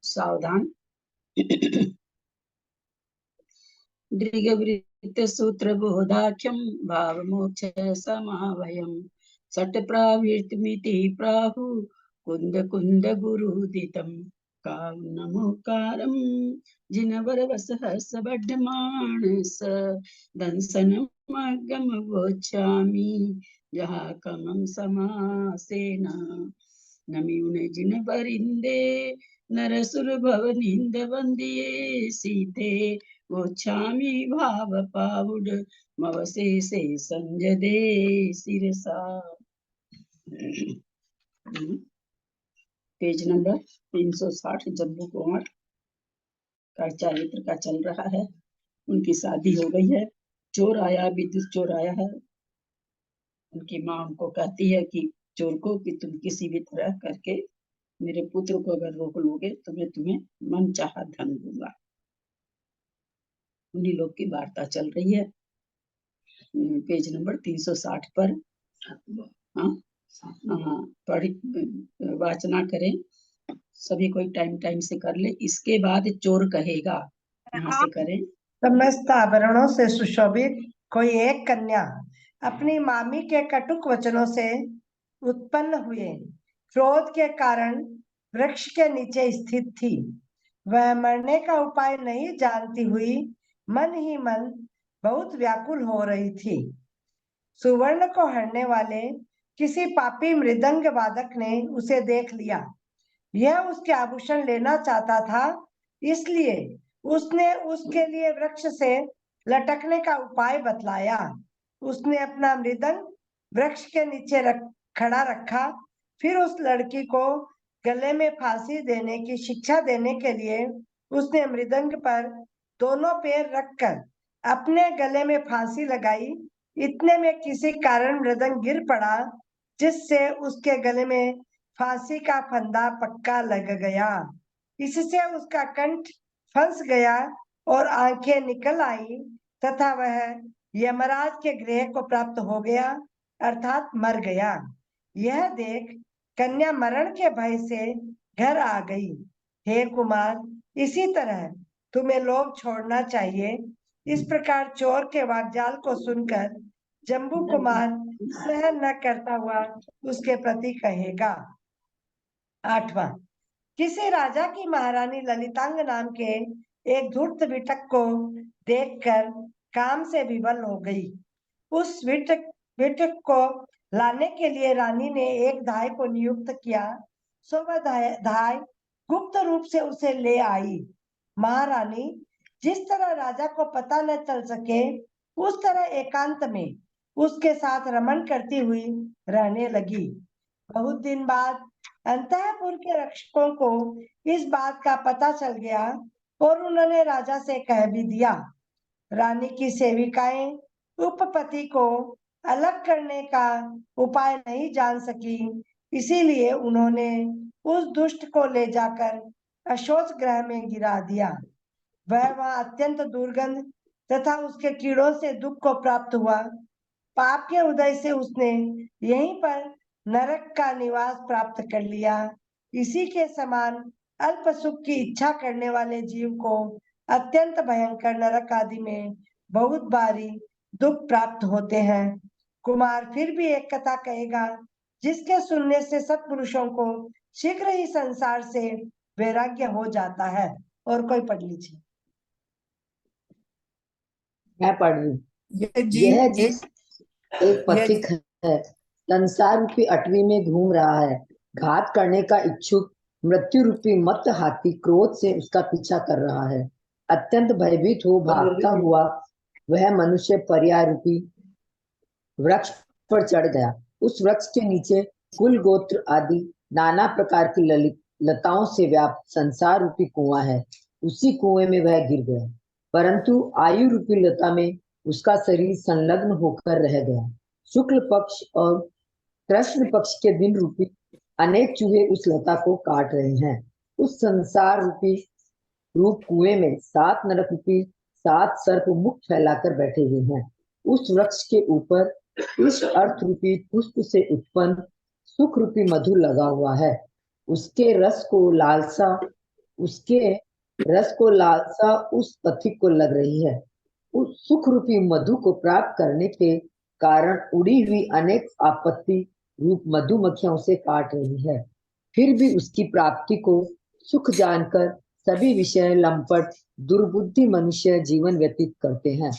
सावधान। दृगवृत्त सूत्र बोधाख्यम भाव मोक्ष समावयम सट प्रावृत्तिमिति प्राहु कुंद कुंद गुरुदितम कावनमुकारम जिनवर वसहस बड्ढमानस दंसनम मगम वोचामि जहा कमम समासेना नमिउने जिन बरिंदे नरसुर भव निंद वंदिये सीते वोचामि भाव पावुड मवसे से संजदे सिरसा। पेज नंबर 360 जम्बू कुमार का चरित्र का चल रहा है। उनकी शादी हो गई है, चोर आया, विद्युत चोर आया है। उनकी माँ उनको कहती है कि चोर को कि तुम किसी भी तरह करके मेरे पुत्र को अगर रोक लोगे तो मैं तुम्हें मन चाहा धन दूंगा। उन्हीं लोग की वार्ता चल रही है। पेज नंबर 360 पर पढ़ी वाचना करें सभी, कोई टाइम टाइम से कर ले। इसके बाद चोर कहेगा, यहाँ से करें। समस्त आभरणों से सुशोभित कोई एक कन्या अपनी मामी के कटुक वचनों से उत्पन्न हुए क्रोध के कारण वृक्ष के नीचे स्थित थी। वह मरने का उपाय नहीं जानती हुई मन ही मन बहुत व्याकुल हो रही थी। सुवर्ण को हरने वाले किसी पापी मृदंग वादक ने उसे देख लिया। यह उसके आभूषण लेना चाहता था, इसलिए उसने उसके लिए वृक्ष से लटकने का उपाय बतलाया। उसने अपना मृदंग वृक्ष के नीचे खड़ा रखा। फिर उस लड़की को गले में फांसी देने की शिक्षा देने के लिए उसने मृदंग पर दोनों पैर रखकर अपने गले में फांसी लगाई। इतने में किसी कारण मृदंग गिर पड़ा, जिससे उसके गले में फांसी का फंदा पक्का लग गया। इससे उसका कंठ फंस गया और आंखें निकल आई तथा वह यमराज के गृह को प्राप्त हो गया, अर्थात मर गया। यह देख कन्या मरण के भय से घर आ गई। हे कुमार, इसी तरह तुम्हें लोग छोड़ना चाहिए। इस प्रकार चोर के वाग्जाल को सुनकर जम्बू कुमार सहन न करता हुआ उसके प्रति कहेगा। 8वां, किसी राजा की महारानी ललितांग नाम के एक धूर्त विटक को देखकर काम से विवल हो गई। उस विटक को लाने के लिए रानी ने एक धाय को नियुक्त किया। सो वह धाय गुप्त रूप से उसे ले आई। महारानी जिस तरह राजा को पता न चल सके, उस तरह एकांत में उसके साथ रमन करती हुई रहने लगी। बहुत दिन बाद अंतःपुर के रक्षकों को इस बात का पता चल गया और उन्होंने राजा से कह भी दिया। रानी की सेविकाएं उपपति को अलग करने का उपाय नहीं जान सकी, इसीलिए उन्होंने उस दुष्ट को ले जाकर अशोच ग्रह में गिरा दिया। वह वहां अत्यंत दुर्गंध तथा उसके कीड़ों से दुख को प्राप्त हुआ। पाप के उदय से उसने यहीं पर नरक का निवास प्राप्त कर लिया। इसी के समान अल्प सुख की इच्छा करने वाले जीव को अत्यंत भयंकर नरक आदि में बहुत भारी दुख प्राप्त होते हैं। कुमार फिर भी एक कथा कहेगा, जिसके सुनने से सत्पुरुषों को शीघ्र ही संसार से वैराग्य हो जाता है। और कोई पढ़ लीजिए। मैं पढ़ रही। यह जिस एक पथिक है, संसार रूपी अटवी में घूम रहा है। घात करने का इच्छुक मृत्यु रूपी मत हाथी क्रोध से उसका पीछा कर रहा है। अत्यंत भयभीत हो भागता हुआ वह मनुष्य पर्याय रूपी वृक्ष पर चढ़ गया। उस वृक्ष के नीचे कुल गोत्र आदि नाना प्रकार की लताओं से व्याप्त संसार रूपी कुआं है। उसी कुएं में वह गिर गया, परंतु आयु रूपी लता में उसका शरीर संलग्न होकर रह गया। शुक्ल पक्ष और कृष्ण पक्ष के दिन रूपी अनेक चूहे उस लता को काट रहे हैं। उस संसार रूपी रूप कुएं में 7 नरक रूपी 7 सर्प मुख फैलाकर बैठे हुए हैं। उस वृक्ष के ऊपर इस अर्थ रूपी पुष्प से उत्पन्न सुख रूपी मधु लगा हुआ है। उसके रस को लालसा उसके रस को लालसा उस पथिक को लग रही है। उस सुख रूपी मधु को प्राप्त करने के कारण उड़ी हुई अनेक आपत्ति रूप मधुमक्खियां उसे काट रही है। फिर भी उसकी प्राप्ति को सुख जानकर सभी विषय लंपट दुर्बुद्धि मनुष्य जीवन व्यतीत करते हैं,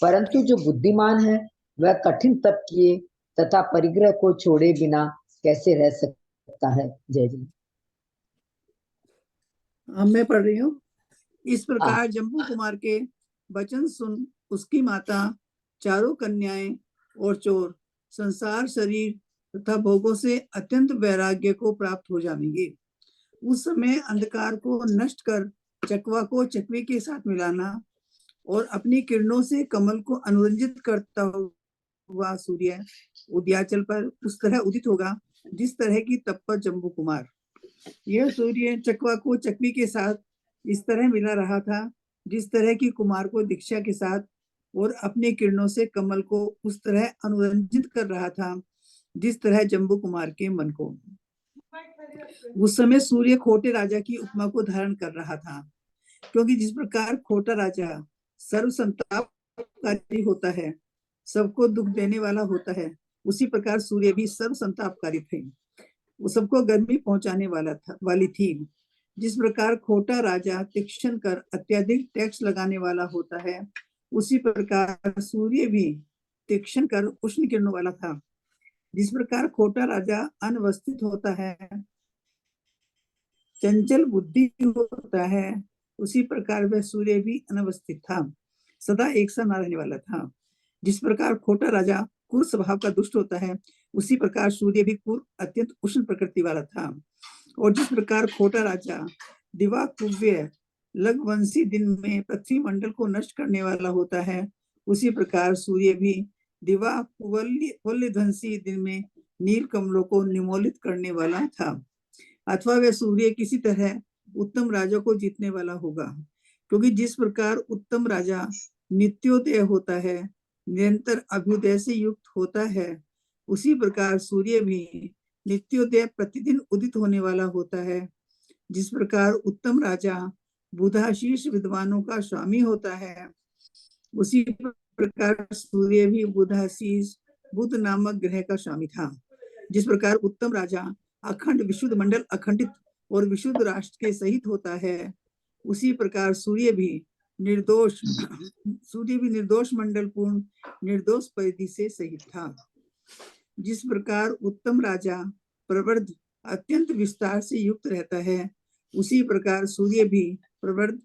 परंतु जो बुद्धिमान है वह कठिन तप किए तथा परिग्रह को छोड़े बिना कैसे रह सकता है। जय जय। मैं पढ़ रही हूँ। इस प्रकार जम्बू कुमार के वचन सुन उसकी माता, चारों कन्याएं और चोर संसार शरीर तथा भोगों से अत्यंत वैराग्य को प्राप्त हो जाएंगे। उस समय अंधकार को नष्ट कर चकवा को चकवी के साथ मिलाना और अपनी किरणों से कमल को अनुरंजित करता हुआ सूर्य उदयाचल पर उस तरह उदित होगा जिस तरह की तत्पर जम्बू कुमार। यह सूर्य चकवा को चकवी के साथ इस तरह मिला रहा था जिस तरह की कुमार को दीक्षा के साथ और अपनी किरणों से कमल को उस तरह अनुरंजित कर रहा था जिस तरह जम्बू कुमार के मन को। उस समय सूर्य खोटे राजा की उपमा को धारण कर रहा था, क्योंकि जिस प्रकार खोटा राजा सर्व संतापकारी होता है, सबको दुख देने वाला होता है, उसी प्रकार सूर्य भी सर्व संतापकारी थे, वो सबको गर्मी पहुंचाने वाली थी। जिस प्रकार खोटा राजा तीक्ष्ण कर अत्यधिक टैक्स लगाने वाला होता है, उसी प्रकार सूर्य भी तीक्ष्ण कर उष्ण किरणों वाला था। जिस प्रकार खोटा राजा अनवस्थित होता है, चंचल बुद्धि होता है, उसी प्रकार वह सूर्य भी अनवस्थित था, सदा एक सा न रहने वाला था। जिस प्रकार खोटा राजा क्रूर स्वभाव का दुष्ट होता है, उसी प्रकार सूर्य भी क्रूर अत्यंत उष्ण प्रकृति वाला था। और जिस प्रकार खोटा राजा दिवा कुव्य लघुवंशी दिन में पृथ्वी मंडल को नष्ट करने वाला होता है, उसी प्रकार सूर्य भी दिवा कुवल्य ध्वंसी दिन में नील कमलों को निमोलित करने वाला था। अथवा वह सूर्य किसी तरह उत्तम राजा को जीतने वाला होगा, क्योंकि जिस प्रकार उत्तम राजा नित्योदय होता है, निरंतर अभ्युदय से युक्त होता है, उसी प्रकार सूर्य भी नित्योदय प्रतिदिन उदित होने वाला होता है। जिस प्रकार उत्तम राजा बुधाशीष विद्वानों का स्वामी होता है, उसी प्रकार सूर्य भी बुधाशीष बुध नामक ग्रह का स्वामी था। जिस प्रकार उत्तम राजा अखंड विशुद्ध मंडल अखंडित और विशुद्ध राष्ट्र के सहित होता है, उसी प्रकार सूर्य भी निर्दोष मंडल पूर्ण निर्दोष परिधि से सहित था। जिस प्रकार उत्तम राजा प्रवृद्ध अत्यंत विस्तार से युक्त रहता है, उसी प्रकार सूर्य भी प्रवृद्ध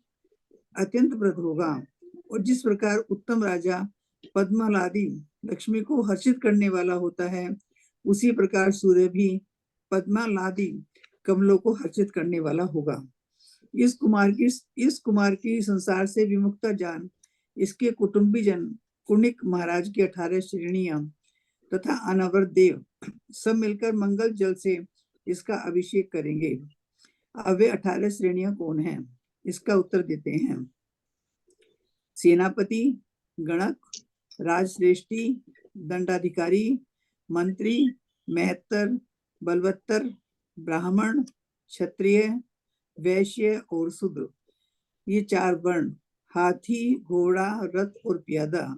अत्यंत वृद्ध होगा। और जिस प्रकार उत्तम राजा पद्मालादि लक्ष्मी को हर्षित करने वाला होता है, उसी प्रकार सूर्य भी पद्मालादि कमलों को हर्षित करने वाला होगा। इस कुमार की संसार से विमुक्ता जान इसके कुटुंबी जन कुणिक महाराज की 18 श्रेणियां तथा अनावृत देव सब मिलकर मंगल जल से इसका अभिषेक करेंगे। अब वे 18 श्रेणियां कौन हैं? इसका उत्तर देते हैं। सेनापति, गणक, राजश्रेष्ठी, दंडाधिकारी, मंत्री, महत्तर, बलवत्तर, ब्राह्मण, क्षत्रिय, वैश्य और शूद्र, ये 4 वर्ण, हाथी, घोड़ा, रथ और प्यादा,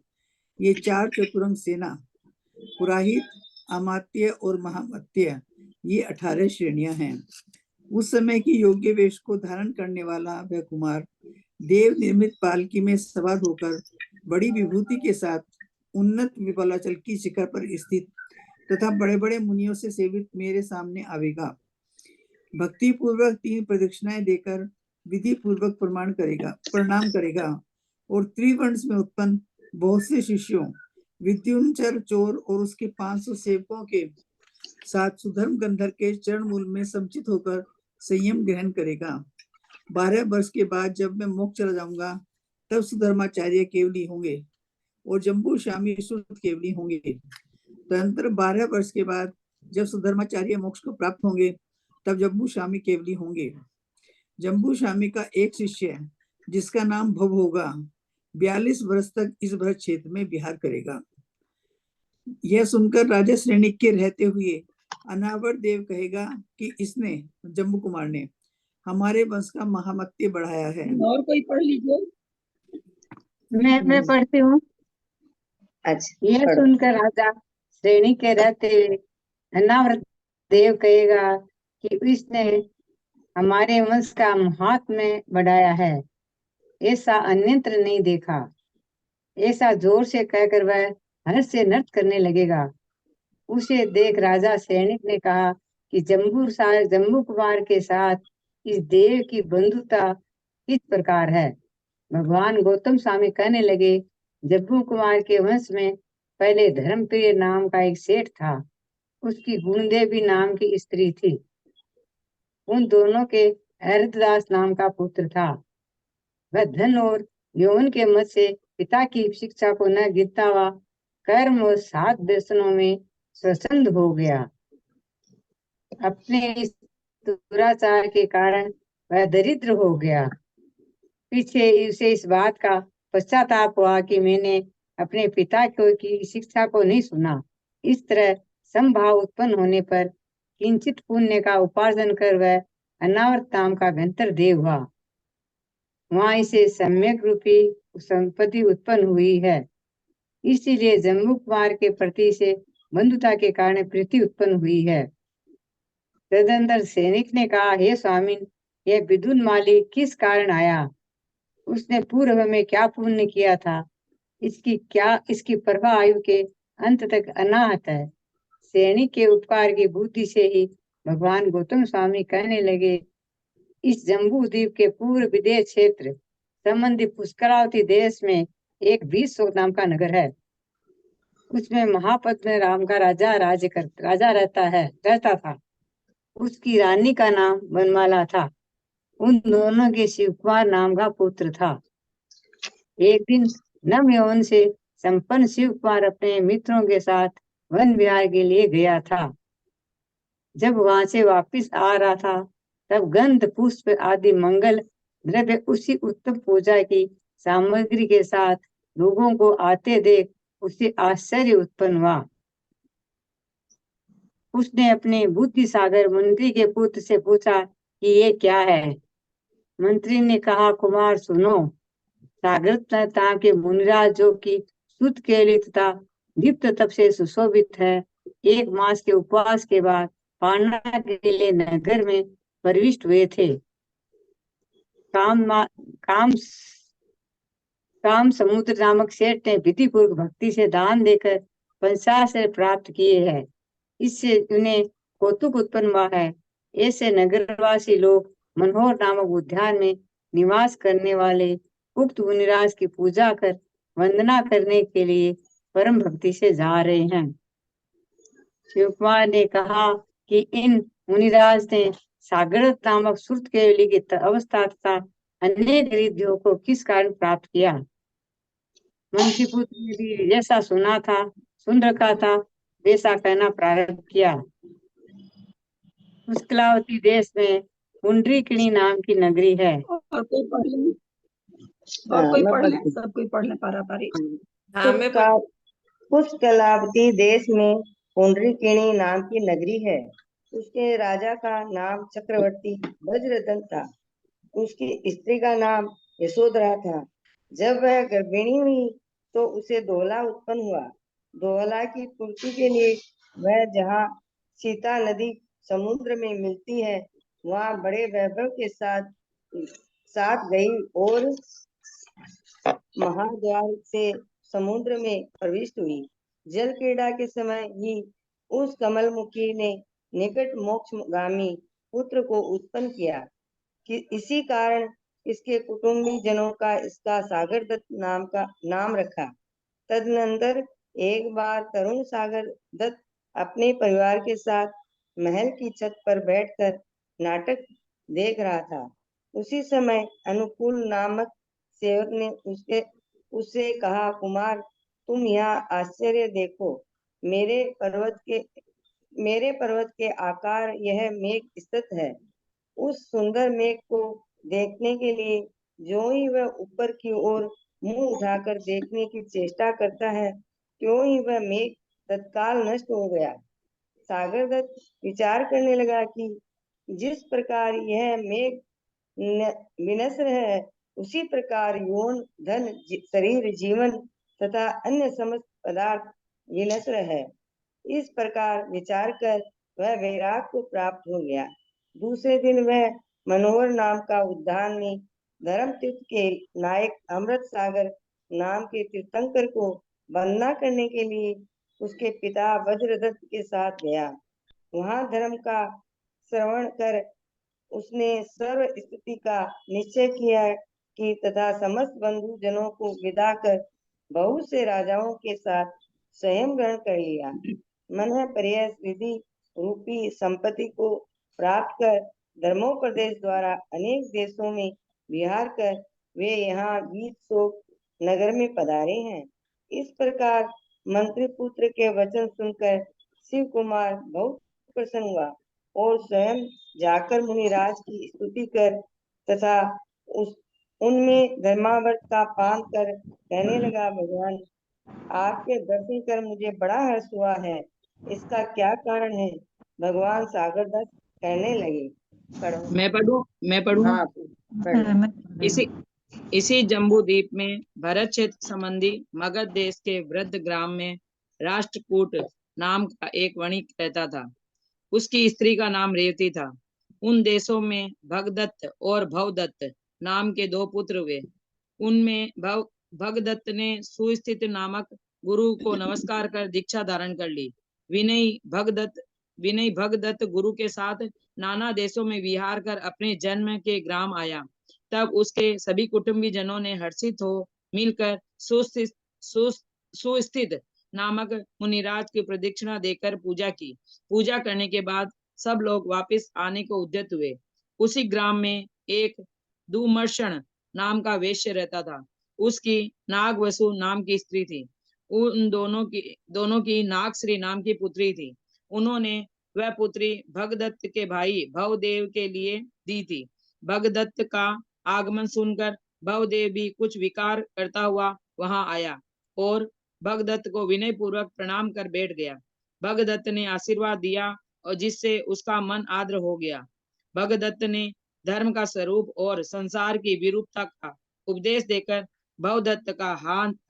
ये 4 चतुरंग सेना, पुराहित, अमात्य और महामत्य, ये 18 श्रेणियां हैं। उस समय की योग्य वेश को धारण करने वाला वह कुमार देव निर्मित पालकी में सवार होकर बड़ी विभूति के साथ उन्नत विपलाचल की शिखर पर स्थित तथा बड़े बड़े मुनियों से सेवित मेरे सामने आवेगा। भक्ति पूर्वक 3 प्रदक्षिणाएं देकर विधि पूर्वक प्रणाम करेगा और त्रिवंश में उत्पन्न बहुत से शिष्यों, विद्युंचर चोर और उसके 500 सेवकों के साथ सुधर्म गंधर के चरण मूल में समुचित होकर संयम ग्रहण करेगा। 12 वर्ष के बाद जब मैं मोक्ष चला जाऊंगा, तब सुधर्माचार्य केवली होंगे और जम्बू स्वामी शुद्ध केवली होंगे। तदनंतर 12 वर्ष के बाद जब सुधर्माचार्य मोक्ष को प्राप्त होंगे, तब जम्बू स्वामी केवली होंगे। जम्बू स्वामी का एक शिष्य जिसका नाम भव होगा, 42 वर्ष तक इस भरत क्षेत्र में विहार करेगा। यह सुनकर राजा श्रेणी के रहते हुए अनावर देव कहेगा कि इसने, जम्बू कुमार ने, हमारे वंश का महामत्य बढ़ाया है। और कोई पढ़ लीजिए। मैं पढ़ती हूँ। अच्छा यह पढ़ो। सुनकर राजा श्रेणी के रहते हुए अनावृत देव कहेगा कि इसने हमारे वंश का महात्म्य बढ़ाया है, ऐसा अन्यत्र नहीं देखा। ऐसा जोर से कहकर वह हर्ष से नृत्य करने लगेगा। उसे देख राजा सैनिक ने कहा कि जम्बू कुमार के साथ इस देव की बंधुता किस प्रकार है। भगवान गौतम स्वामी कहने लगे, जम्बू कुमार के वंश में पहले धर्मप्रिय नाम का एक सेठ था। उसकी गुणदेवी नाम की स्त्री थी। उन दोनों के हरदास नाम का पुत्र था। वह धन और यौवन के मत से पिता की शिक्षा को न गिरता हुआ कर्म और 7 दर्शनों में स्वच्छंद हो गया। अपने इस दुराचार के कारण वह दरिद्र हो गया। पीछे उसे इस बात का पश्चाताप हुआ कि मैंने अपने पिता की शिक्षा को नहीं सुना। इस तरह संभाव उत्पन्न होने पर किंचित पुण्य का उपार्जन कर वह अनावर्त नाम का भयंकर देव हुआ। वहां इसे सम्यक रूपी संपत्ति उत्पन्न हुई है। इसीलिए जम्बू कुमार के प्रति से बंधुता के कारण प्रीति उत्पन्न हुई है। तदनंतर सैनिक ने कहा, हे स्वामी, यह विदुन माली किस कारण आया? उसने पूर्व में क्या पुण्य किया था? इसकी प्रभा आयु के अंत तक अनाहत है। सैनिक के उपकार की बुद्धि से ही भगवान गौतम स्वामी कहने लगे, इस जम्बू द्वीप के पूर्व विदेश क्षेत्र संबंधी पुष्करावती देश में एक 20 नाम का नगर है। उसमें महापद्म राम का राजा रहता था। उसकी रानी का नाम बनमाला था। उन दोनों के शिव कुमार नाम का पुत्र था। एक दिन नव यौवन से संपन्न शिव कुमार अपने मित्रों के साथ वन विहार के लिए गया था। जब वहां से वापिस आ रहा था, तब गंध पुष्प आदि मंगल द्रव्य उसी उत्तम पूजा की सामग्री के साथ लोगों को आते देख उसे आश्चर्य उत्पन्न हुआ। उसने अपने बुद्धि सागर मंत्री के पुत्र से पूछा कि ये क्या है। मंत्री ने कहा, कुमार सुनो, सागर के मुनिराज जो कि शुद्ध केली तथा दीप्त तप से सुशोभित है, 1 मास के उपवास के बाद पालना के लिए नगर में प्रविष्ट हुए थे। काम समुद्र नामक सेठ ने विधिपूर्वक भक्ति से दान देकर 50 प्राप्त किए हैं। इससे उन्हें कौतुक उत्पन्न हुआ है। ऐसे नगरवासी लोग मनोहर नामक उद्यान में निवास करने वाले उक्त मुनिराज की पूजा कर वंदना करने के लिए परम भक्ति से जा रहे हैं। शिव कुमार ने कहा कि इन मुनिराज ने सागर नामक श्रुत केवली की अवस्था तथा अनेक रिद्धियों को किस कारण प्राप्त किया। मंत्री पुत्र ने भी जैसा सुन रखा था वैसा कहना प्रारंभ किया। पुष्कलावती देश में पुंडरीकिणी नाम की नगरी है। और कोई पढ़ ले, सब कोई पढ़ ले पारा पारी। पुष्कलावती देश में पुंडरीकिणी नाम की नगरी है। उसके राजा का नाम चक्रवर्ती वज्रधन था। उसकी स्त्री का नाम यशोधरा था। जब वह गर्भिणी हुई तो उसे दोहला उत्पन्न हुआ। दोहला की पूर्ति के लिए वह जहाँ सीता नदी समुद्र में मिलती है, वहाँ बड़े वैभव के साथ गई और महाद्वार से समुद्र में प्रविष्ट हुई। जल क्रीड़ा के समय ही उस कमलमुखी ने निकट मोक्षगामी पुत्र को उत्पन्न किया कि इसी कारण इसके कुटुंबी जनों का इसका सागर दत्त नाम रखा। तदनंतर एक बार तरुण सागर दत्त अपने परिवार के साथ महल की छत पर बैठकर नाटक देख रहा था। उसी समय अनुकूल नामक सेवक ने उससे कहा, कुमार, तुम यहाँ आश्चर्य देखो। मेरे पर्वत के आकार यह मेघ स्थित है। उस सुंदर मेघ को देखने के लिए जो ही वह ऊपर की ओर मुंह उठाकर देखने की चेष्टा करता है, त्यों ही वह मेघ तत्काल नष्ट हो गया। सागर दत्त विचार करने लगा कि जिस प्रकार यह मेघ विनश्र है, उसी प्रकार यौन, धन, शरीर, जीवन तथा अन्य समस्त पदार्थ विनश्र है। इस प्रकार विचार कर वह वैराग को प्राप्त हो गया। दूसरे दिन वह मनोहर नाम का उद्यान में धर्म तीर्थ के नायक अमृत सागर नाम के तीर्थंकर को वंदना करने के लिए उसके पिता वज्रदत्त के साथ गया। वहां धर्म का श्रवण कर उसने सर्व स्थिति का निश्चय किया कि तथा समस्त बंधु जनों को विदा कर बहुत से राजाओं के साथ संयम ग्रहण कर लिया। मन पर्यस विधि रूपी संपत्ति को प्राप्त कर धर्मोपदेश द्वारा अनेक देशों में विहार कर वे यहाँ गीत शोक नगर में पधारे हैं। इस प्रकार मंत्री पुत्र के वचन सुनकर शिव कुमार बहुत प्रसन्न हुआ और स्वयं जाकर मुनिराज की स्तुति कर तथा उनमें धर्मावर्त का पान कर कहने लगा, भगवान आपके दर्शन कर मुझे बड़ा हर्ष हुआ है, इसका क्या कारण है? भगवान सागरदास कहने लगे। पढ़ो। मैं पढ़ूं। हाँ, पढ़ो। इसी जम्बू द्वीप में भरत क्षेत्र संबंधी मगध देश के वृद्ध ग्राम में राष्ट्रकूट नाम का एक वणिक रहता था। उसकी स्त्री का नाम रेवती था। उन देशों में भगदत्त और भवदत्त नाम के 2 पुत्र हुए। उनमें भगदत्त ने सुस्थित नामक गुरु को नमस्कार कर दीक्षा धारण कर ली। विनय भगदत्त गुरु के साथ नाना देशों में विहार कर अपने जन्म के ग्राम आया। तब उसके सभी कुटुंबी जनों ने हर्षित हो मिलकर सुस्थित नामक मुनिराज की प्रदक्षिणा देकर पूजा की। पूजा करने के बाद सब लोग वापस आने को उद्यत हुए। उसी ग्राम में एक दुमर्षण नाम का वैश्य रहता था। उसकी नागवसु नाम की स्त्री थी। उन दोनों की नागश्री नाम की पुत्री थी। उन्होंने वह पुत्री भगदत्त के भाई भवदेव के लिए दी थी। भगदत्त का आगमन सुनकर भवदेव भी कुछ विकार करता हुआ वहां आया और भगदत्त को विनय पूर्वक प्रणाम कर बैठ गया। भगदत्त ने आशीर्वाद दिया और जिससे उसका मन आर्द्र हो गया। भगदत्त ने धर्म का स्वरूप और संसार की विरूपता का उपदेश देकर भवदत्त का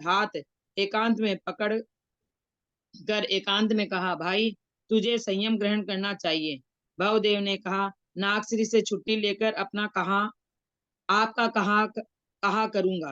हाथ एकांत में पकड़ कर एकांत में कहा, भाई तुझे संयम ग्रहण करना चाहिए। भवदेव ने कहा, नागश्री से छुट्टी लेकर आपका कहा करूंगा।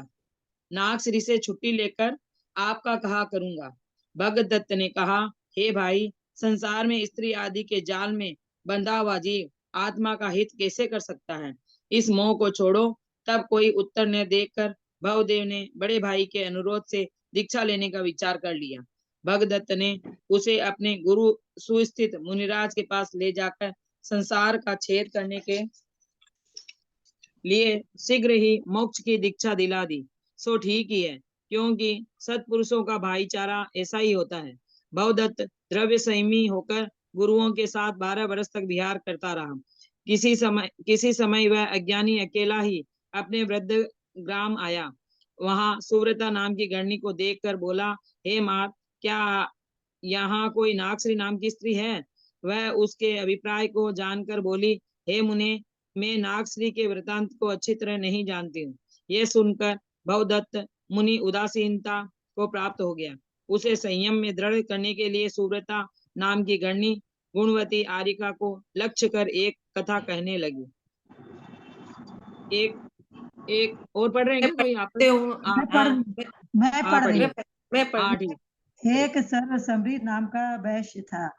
नागश्री से छुट्टी लेकर आपका कहा करूंगा। भगदत्त ने कहा, हे भाई, संसार में स्त्री आदि के जाल में बंधा हुआ जीव आत्मा का हित कैसे कर सकता है? इस मोह को छोड़ो। तब कोई उत्तर न देकर भवदेव ने बड़े भाई के अनुरोध से दीक्षा लेने का विचार कर लिया। भगदत्त ने उसे अपने गुरु सुस्थित मुनिराज के पास ले जाकर संसार का छेद करने के लिए शीघ्र ही मोक्ष की दीक्षा दिला दी। सो ठीक ही है, क्योंकि सत्पुरुषों का भाईचारा ऐसा ही होता है। भवदत्त द्रव्य संयमी होकर गुरुओं के साथ 12 वर्ष तक विहार करता रहा। किसी समय वह अज्ञानी अकेला ही अपने वृद्ध ग्राम आया। वहां सुव्रता नाम की गृहिणी को देखकर बोला, हे मात, क्या यहाँ कोई नागश्री नाम की स्त्री है? वह उसके अभिप्राय को जानकर बोली, हे मुने, मैं नागश्री के वृतांत को अच्छी तरह नहीं जानती हूँ। यह सुनकर भवदत्त मुनि उदासीनता को प्राप्त हो गया। उसे संयम में दृढ़ करने के लिए सुव्रता नाम की गृहिणी गुणवती आरिका को लक्ष्य कर एक कथा कहने लगी। एक और पढ़ रहे हैं क्या कोई? मैं पढ़ रही हूँ। एक सर्वसमरी नाम का वैश्य था।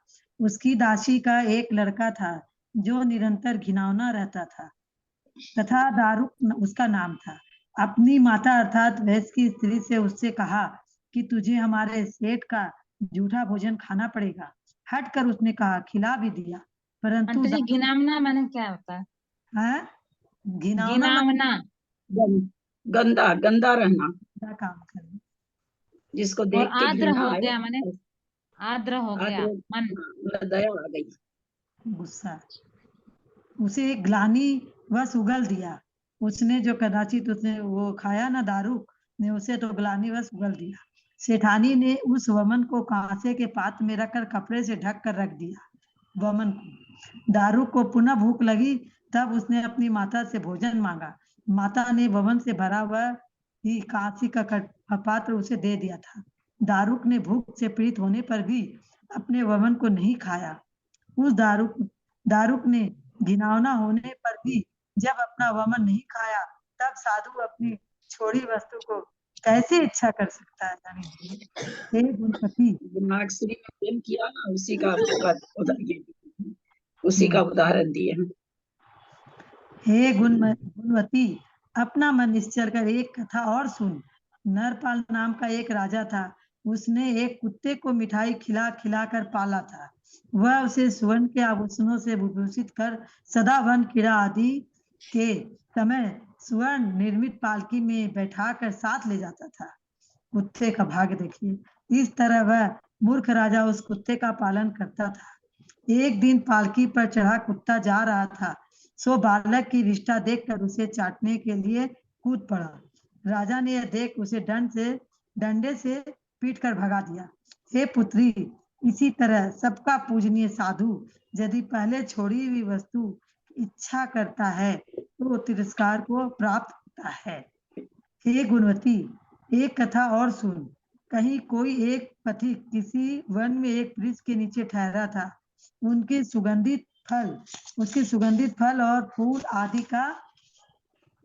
उसकी दासी का एक लड़का था जो निरंतर घिनौना रहता था तथा दारुक उसका नाम था। अपनी माता अर्थात वैश्य की स्त्री से उससे कहा कि तुझे हमारे सेठ का जूठा भोजन खाना पड़ेगा। हट कर उसने कहा, खिला भी दिया, परंतु घिनौना माने क्या होता है? हाँ, घिनौना गंदा रहना, काम करना, जिसको देख के आद्र घृणा हो आए। गया, माने आद्र हो गया, मन दया आ गई, गुस्सा। उसे ग्लानि वश उगल दिया। उसने जो कदाचित उसने वो खाया ना दारू ने, उसे तो ग्लानि वश उगल दिया। सेठानी ने उस वमन को कांसे के पात्र में रखकर कपड़े से ढक कर रख दिया। वमन को दारू को पुनः भूख लगी तब उसने अपनी माता से भोजन मांगा। माता ने वमन से भरा हुआ ही कांसी का पात्र उसे दे दिया था। दारुक ने भूख से पीड़ित होने पर भी अपने वमन को नहीं खाया। उस दारुक ने घिनौना होने पर भी जब अपना वमन नहीं खाया, तब साधु अपनी छोड़ी वस्तु को कैसे इच्छा कर सकता है? हे गुणपति, नागश्री में प्रेम किया ना, उसी का उदाहरण दिए हैं। हे गुणवती, अपना मन निश्चल कर एक कथा और सुन। नरपाल नाम का एक राजा था। उसने एक कुत्ते को मिठाई खिला खिला कर पाला था। वह उसे स्वर्ण के आभूषणों से विभूषित कर सदा वन क्रीड़ा आदि के समय स्वर्ण निर्मित पालकी में बैठाकर साथ ले जाता था। कुत्ते का भाग्य देखिए। इस तरह वह मूर्ख राजा उस कुत्ते का पालन करता था। एक दिन पालकी पर चढ़ा कुत्ता जा रहा था, सो बालक की विष्ठा देखकर उसे चाटने के लिए कूद पड़ा। राजा ने यह देख उसे डंडे से पीट कर भगा दिया। हे पुत्री, इसी तरह सबका पूजनीय साधु यदि पहले छोड़ी हुई वस्तु इच्छा करता है तो तिरस्कार को प्राप्त होता है। हे गुणवती, एक कथा और सुन। कहीं कोई एक पथिक किसी वन में एक वृक्ष के नीचे ठहरा था। उसके सुगंधित फल और फूल आदि का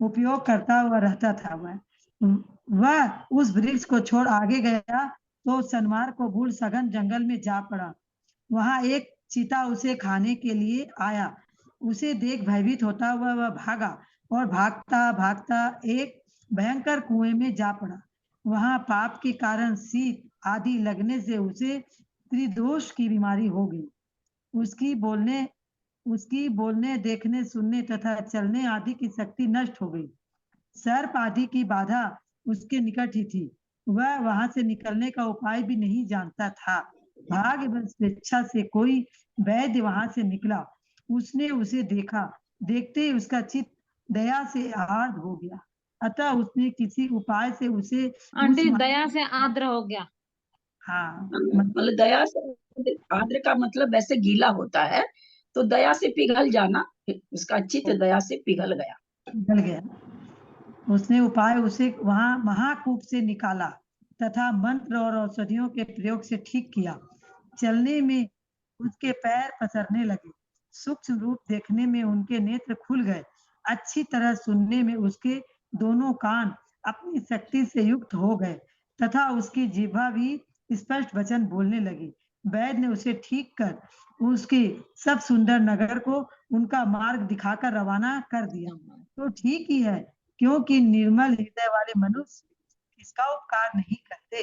उपयोग करता हुआ रहता था। वह उस वृक्ष को छोड़ आगे गया तो शनिवार को भूल सघन जंगल में जा पड़ा। वहां एक चीता उसे खाने के लिए आया। उसे देख भयभीत होता हुआ वह भागा और भागता भागता एक भयंकर कुएं में जा पड़ा। वहां पाप के कारण शीत आदि लगने से उसे त्रिदोष की बीमारी हो गई। उसकी बोलने, देखने, सुनने तथा चलने आदि की शक्ति नष्ट हो गई। सर्प आदि की बाधा उसके निकट ही थी। वह वहां से निकलने का उपाय भी नहीं जानता था। भाग्यवश स्वेच्छा से कोई वैद्य वहां से निकला। उसने उसे देखा। देखते ही उसका चित्त दया से आर्द्र हो गया। अतः उसने किसी उपाय से उसे आंटी दया से आर्द्र हो गया। हाँ, मतलब दया से आर्द्र का मतलब वैसे गीला होता है, तो दया से पिघल जाना, उसका चित्त दया से पिघल गया। उसने उपाय उसे वहां महाकूप से निकाला तथा मंत्र और औषधियों के प्रयोग से ठीक किया। चलने में उसके पैर पसरने लगे। सूक्ष्म रूप देखने में उनके नेत्र खुल गए। अच्छी तरह सुनने में उसके दोनों कान अपनी शक्ति से युक्त हो गए तथा उसकी जिह्वा भी स्पष्ट वचन बोलने लगी। वैद्य ने उसे ठीक कर उसके सब सुंदर नगर को उनका मार्ग दिखाकर रवाना कर दिया। तो ठीक ही है, क्योंकि निर्मल हृदय वाले मनुष्य इसका उपकार नहीं करते,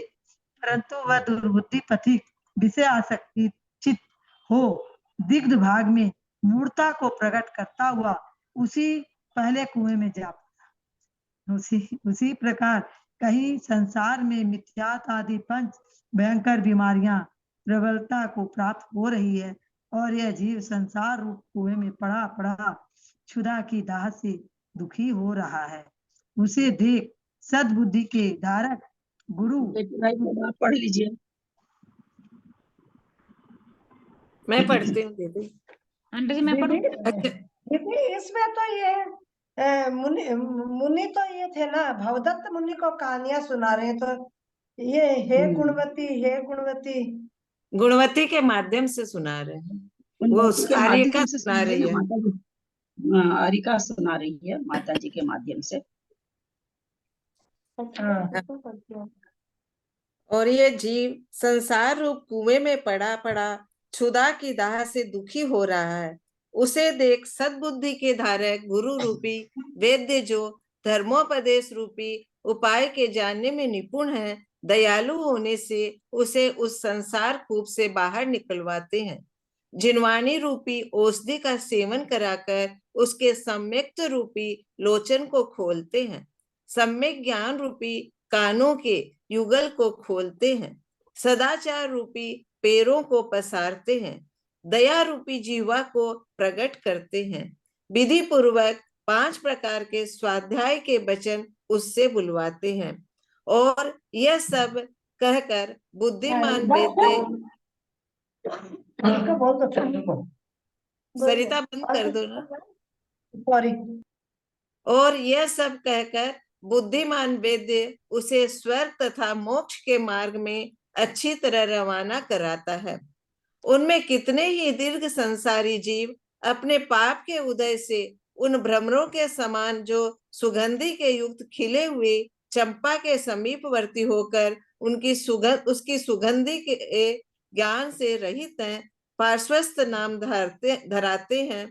परंतु वह दुर्बुद्धि पथिक विषय आसक्ति चित हो दिग्ध भाग में मूर्ता को प्रकट करता हुआ उसी पहले कुएं में जा पड़ा। उसी प्रकार कहीं संसार में मिथ्यात आदि पंच भयंकर बीमारियां प्रबलता को प्राप्त हो रही है और यह जीव संसार रूप कुएं में पड़ा पड़ा क्षुधा की दाह से दुखी हो रहा है। उसे देख सद्बुद्धि के धारक गुरु आप पढ़ लीजिए। मैं पढ़ती हूँ दीदी। आंटी जी मैं पढ़ूं? दीदी इसमें तो ये मुनि तो ये थे ना, भवदत्त मुनि को कहानियां सुना रहे हैं, तो ये हे गुणवती गुणवती के माध्यम से सुना रहे हैं। वो आर्यिका सुना रही है। आर्यिका सुना रही है माता जी के माध्यम से। और ये जीव संसार रूप कुएं में पड़ा पड़ा क्षुधा की दाह से दुखी हो रहा है। उसे देख सद्बुद्धि के धारक गुरु रूपी वेद्य जो धर्मोपदेश रूपी उपाय के जानने में निपुण है, दयालु होने से उसे उस संसार कूप से बाहर निकलवाते हैं। जिनवाणी रूपी औषधि का सेवन कराकर उसके सम्यक्त रूपी लोचन को खोलते हैं। सम्यक ज्ञान रूपी कानों के युगल को खोलते हैं। सदाचार रूपी पैरों को पसारते हैं। दया रूपी जीवा को प्रकट करते हैं। विधि पूर्वक 5 प्रकार के स्वाध्याय के वचन उससे बुलवाते हैं और यह सब कहकर बुद्धिमान वेद्य सरिता बंद कर दो ना। सॉरी, और यह सब कहकर बुद्धिमान वैद्य उसे स्वर्ग तथा मोक्ष के मार्ग में अच्छी तरह रवाना कराता है। उनमें कितने ही दीर्घ संसारी जीव अपने पाप के उदय से उन भ्रमरों के समान जो सुगंधि के युक्त खिले हुए चंपा के समीपवर्ती होकर उसकी सुगंधि के ज्ञान से रहित हैं, पार्श्वस्थ नाम धराते हैं,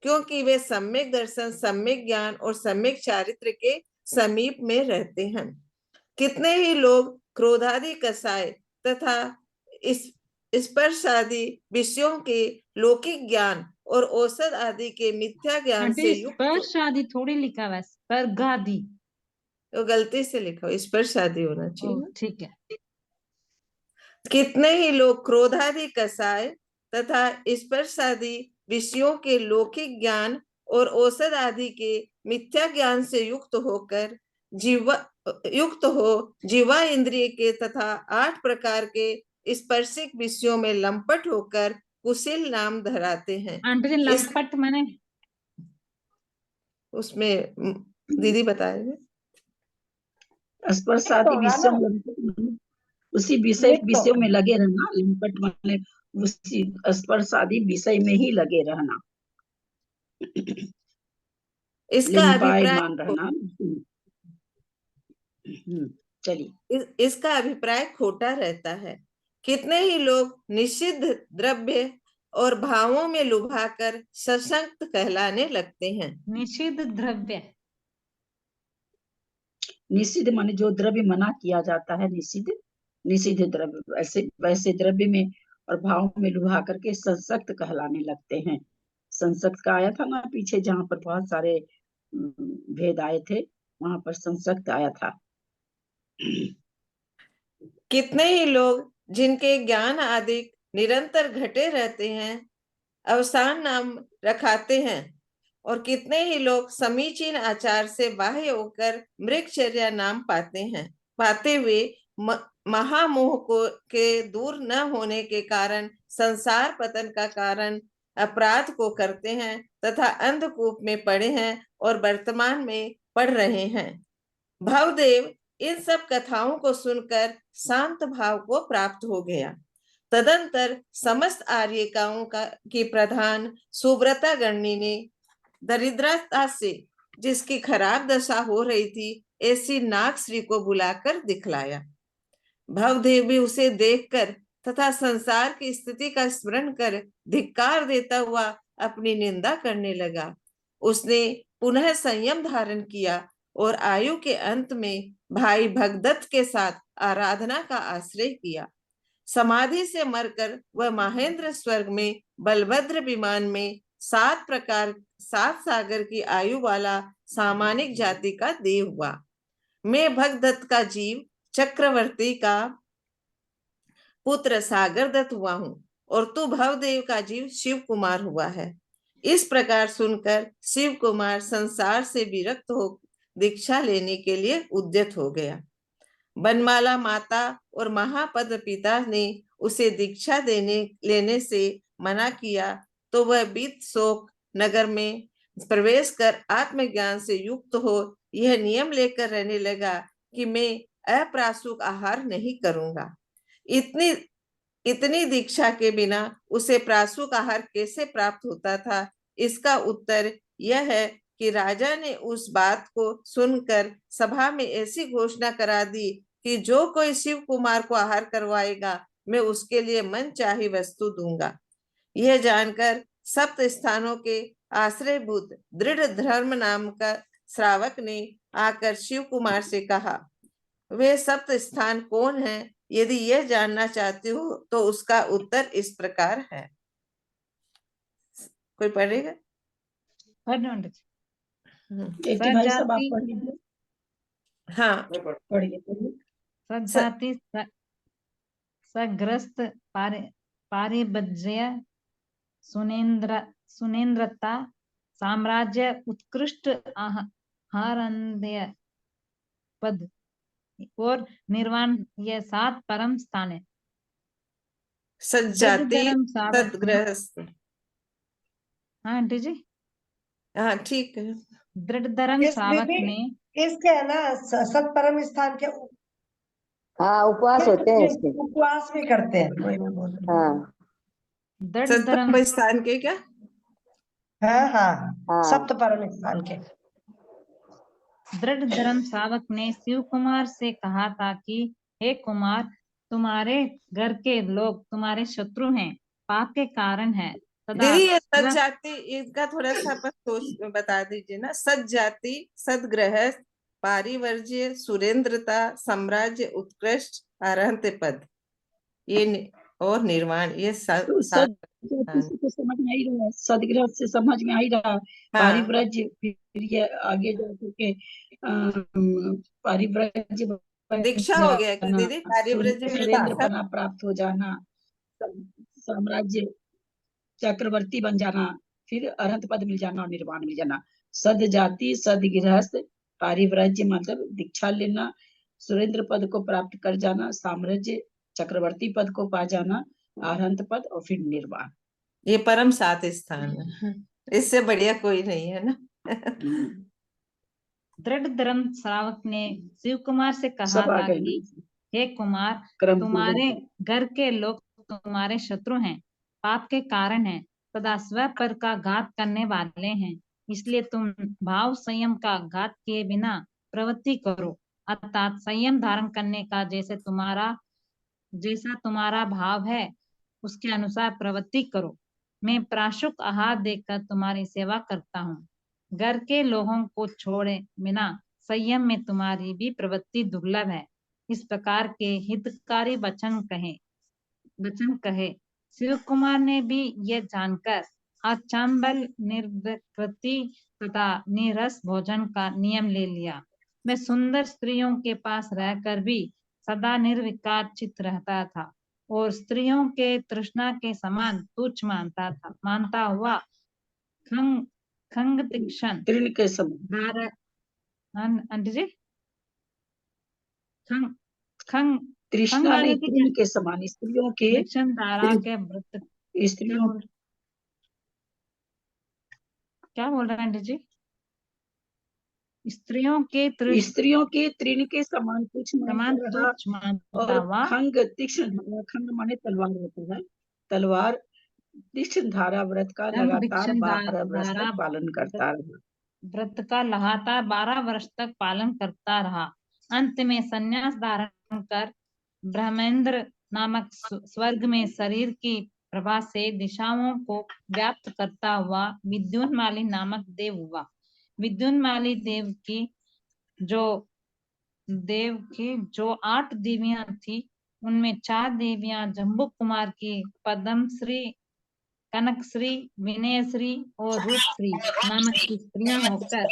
क्योंकि वे सम्यक दर्शन, सम्यक ज्ञान और सम्यक चारित्र के समीप में रहते हैं। कितने ही लोग क्रोधादि कसाय तथा इस स्पर्श आदि विषयों के लौकिक ज्ञान और औषध आदि के मिथ्या ज्ञान से युक्त, स्पर्श आदि थोड़ी लिखा हुआ है, स्पर्ग आदि, तो गलती से लिखा हो, स्पर्श आदि होना चाहिए। ठीक है। कितने ही लोग क्रोधादि कसाय तथा स्पर्श आदि विषयों के लौकिक ज्ञान और औषध आदि के मिथ्या ज्ञान से युक्त हो जीवा इंद्रिय के तथा 8 प्रकार के स्पर्शिक विषयों में लंपट होकर कुशील नाम धराते हैं। आंटी जी लंपट मैंने उसमें दीदी बताएंगे। स्पर्शादि विषयों में उसी विषयों में लगे रहना, लंपट माने उसी स्पर्शादि विषय में ही लगे रहना, इसका अभिप्राय मान रहना। चलिए, इसका अभिप्राय खोटा रहता है। कितने ही लोग निषिद्ध द्रव्य और भावों में लुभाकर सशक्त कहलाने लगते हैं। निषिद्ध द्रव्य, निषिद्ध माने जो द्रव्य मना किया जाता है, निषिद्ध द्रव्य, वैसे द्रव्य में और भाव में लुभा करके सशक्त कहलाने लगते हैं। संसक्त का आया था ना पीछे, जहाँ पर बहुत सारे भेद आए थे, वहां पर संसक्त आया था। कितने ही लोग जिनके ज्ञान आदि निरंतर घटे रहते हैं, अवसान नाम रखाते हैं, और कितने ही लोग समीचीन आचार से बाह्य होकर मृगचर्या नाम पाते हुए महामोह के दूर न होने के कारण संसार पतन का कारण अपराध को करते हैं तथा अंधकूप में पड़े हैं और वर्तमान में पढ़ रहे हैं। भवदेव इन सब कथाओं को सुनकर शांत भाव को प्राप्त हो गया। तदंतर समस्त आर्यिकाओं की प्रधान सुव्रता गणनी ने दरिद्रता से जिसकी खराब दशा हो रही थी, ऐसी नाग श्री को बुलाकर दिखलाया। भवदेव भी उसे देखकर तथा संसार की स्थिति का स्मरण कर धिक्कार देता हुआ अपनी निंदा करने लगा। उसने पुनः संयम धारण किया और आयु के अंत में भाई भगदत्त के साथ आराधना का आश्रय किया। समाधि से मरकर वह महेंद्र स्वर्ग में बलभद्र विमान में 7 सागर की आयु वाला सामानिक जाति का देव हुआ। मैं भगदत्त का जीव चक्रवर्ती का पुत्र सागर दत्त हुआ हूँ और तू भवदेव का जीव शिव कुमार हुआ है। इस प्रकार सुनकर शिव कुमार संसार से विरक्त हो दीक्षा लेने के लिए उद्यत हो गया। बनमाला माता और महापद पिता ने उसे दीक्षा लेने से मना किया, तो वह बीत शोक नगर में प्रवेश कर आत्मज्ञान से युक्त हो यह नियम लेकर रहने लगा कि मैं अप्रासुक आहार नहीं करूंगा। इतनी दीक्षा के बिना उसे प्रासुक आहार कैसे प्राप्त होता था? इसका उत्तर यह है कि राजा ने उस बात को सुनकर सभा में ऐसी घोषणा करा दी कि जो कोई शिव कुमार को आहार करवाएगा, मैं उसके लिए मन चाही वस्तु दूंगा। यह जानकर सप्त स्थानों के आश्रयभूत दृढ़ धर्म नाम का श्रावक ने आकर शिव कुमार से कहा, वे सप्त स्थान कौन हैं? यदि यह जानना चाहते हो तो उसका उत्तर इस प्रकार है। कोई पढ़ेगा? भाई साहब आप पढ़ लीजिए। हाँ पढ़िए। सज्जाति सग्रस्त पारिभज्य सुनेन्द्रता साम्राज्य उत्कृष्ट आहारण्य पद और निर्वाण, ये 7 परम स्थान है। सज्जाति सदग्रस्त। हाँ आंटी जी, हाँ ठीक है। दृढ़धर्म इस श्रावक दीदी ने इसके है ना सतपरम स्थान के हाँ, उपवास होते हैं इसके। उपवास भी करते हैं, वही मैं बोल रही हूँ। हाँ दृढ़धर्म सतपरम स्थान के क्या? हाँ हाँ, हाँ। सप्तपरम स्थान के। दृढ़धर्म श्रावक ने शिव कुमार से कहा था कि हे कुमार, तुम्हारे घर के लोग तुम्हारे शत्रु हैं, पाप के कारण है। सदा दीदी ये सत स्व- जाति, इसका थोड़ा सा अपन सोच बता दीजिए ना। सत जाति, सदगृहस्थ, पारिवर्ज्य, सुरेंद्रता, साम्राज्य, उत्कृष्ट, अरहंत पद, और निर्वाण, ये तो सात किसी को समझ में आई रहा है, सदगृह से समझ में आई रहा है। हाँ पारिव्रज्य, फिर ये आगे जा करके पारिव्रज्य बन दीक्षा हो गया क्या जाना, दीदी? पारिव्रज्य में सुरेंद्र दीक्षा। पना प्राप्त हो जाना, साम्राज्य चक्रवर्ती बन जाना, फिर अरहंत पद मिल जाना और निर्वाण मिल जाना। सद जाति, सद गृहस्थ, पारिव्रज्य मतलब दीक्षा लेना, सुरेंद्र पद को प्राप्त कर जाना, साम्राज्य चक्रवर्ती पद को पा जाना, अरहंत पद और फिर निर्वाण। ये परम सात स्थान है, इससे बढ़िया कोई नहीं है ना। दृढ़धर्म श्रावक ने शिव कुमार से कहा सब आ था गए कि ना हे कुमार, क्रम तुम्हारे घर के लोग तुम्हारे शत्रु हैं, पाप के कारण हैं, सदा स्व पर का घात करने वाले हैं। इसलिए तुम भाव संयम का घात किए बिना प्रवृत्ति करो, अर्थात संयम धारण करने का जैसा तुम्हारा भाव है उसके अनुसार प्रवृत्ति करो। मैं प्राशुक आहार देकर तुम्हारी सेवा करता हूँ। घर के लोगों को छोड़े बिना संयम में तुम्हारी भी प्रवृत्ति दुर्लभ है। इस प्रकार के हितकारी वचन कहे। शिव कुमार ने भी यह जानकर अचंबल निर्विकृति तथा निरस भोजन का नियम ले लिया। मैं सुंदर स्त्रियों के पास रहकर भी सदा निर्विकार चित्त रहता था और स्त्रियों के तृष्णा के समान तुच्छ मानता हुआ खंग तीक्ष्ण तृण के समान, आंटी जी, खंग खंग खंग तृष्णा वाले नहीं, की तृण के समान, स्त्रियों के दीक्षण धारा के व्रत स्त्रियों क्या बोल रहे हैं आंटी जी? स्त्रियों के तृण के समान कुछ समान मानता रहा तुच्छ मानता और हुआ खंग तीक्ष्ण, खंग माने तलवार होता है, तलवार तीक्ष्ण धारा व्रत का खंग लगातार दीक्षण 12 वर्ष धारा तक पालन करता रहा। व्रत का लगातार 12 वर्ष तक पालन करता रहा। अंत में संन्यास धारण कर ब्रह्मेंद्र नामक स्वर्ग में शरीर की प्रभा से दिशाओं को व्याप्त करता हुआ विद्युन्माली नामक देव हुआ। विद्युन्माली देव की जो 8 देवियां थी, उनमें 4 देवियां जम्बू कुमार की पद्मश्री, कनकश्री, विनयश्री और रूपश्री नामक की स्त्रियां होकर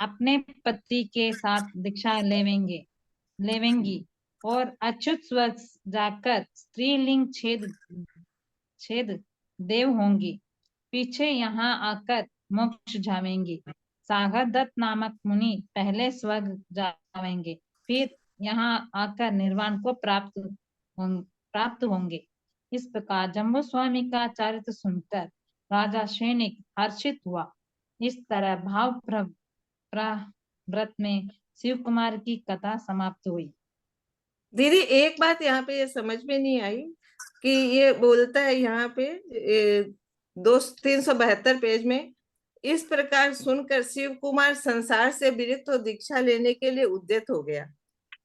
अपने पति के साथ दीक्षा लेवेंगी और अच्युत स्वर्ग जाकर स्त्रीलिंग छेद देव होंगी। पीछे यहाँ आकर मोक्ष जावेंगी। सागर दत्त नामक मुनि पहले स्वर्ग जावेंगे, फिर यहाँ आकर निर्वाण को प्राप्त होंगे। इस प्रकार जम्बू स्वामी का चरित्र सुनकर राजा सैनिक हर्षित हुआ। इस तरह भाव व्रत में शिव कुमार की कथा समाप्त हुई। दीदी एक बात यहाँ पे ये समझ में नहीं आई कि ये बोलता है यहाँ पे 372 पेज में, इस प्रकार सुनकर शिव कुमार संसार से विरक्त हो दीक्षा लेने के लिए उद्यत हो गया।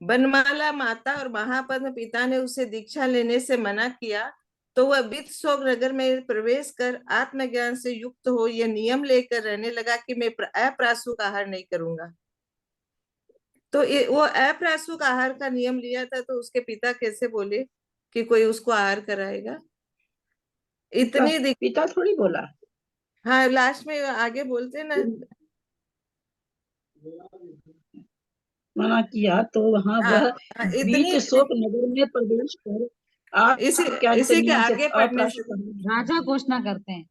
बनमाला माता और महापद्म पिता ने उसे दीक्षा लेने से मना किया, तो वह वित्तशोक नगर में प्रवेश कर आत्मज्ञान से युक्त हो यह नियम लेकर रहने लगा कि मैं अप्रासुक आहार नहीं करूंगा। तो वो अप्रासुक आहार का नियम लिया था, तो उसके पिता कैसे बोले कि कोई उसको आहार कराएगा? इतनी पिता थोड़ी बोला। हाँ, लास्ट में आगे बोलते ना, मना किया तो वहां वह बीत शोक नगर में प्रवेश कर इसी के आगे पढ़ने से राजा घोषणा करते हैं।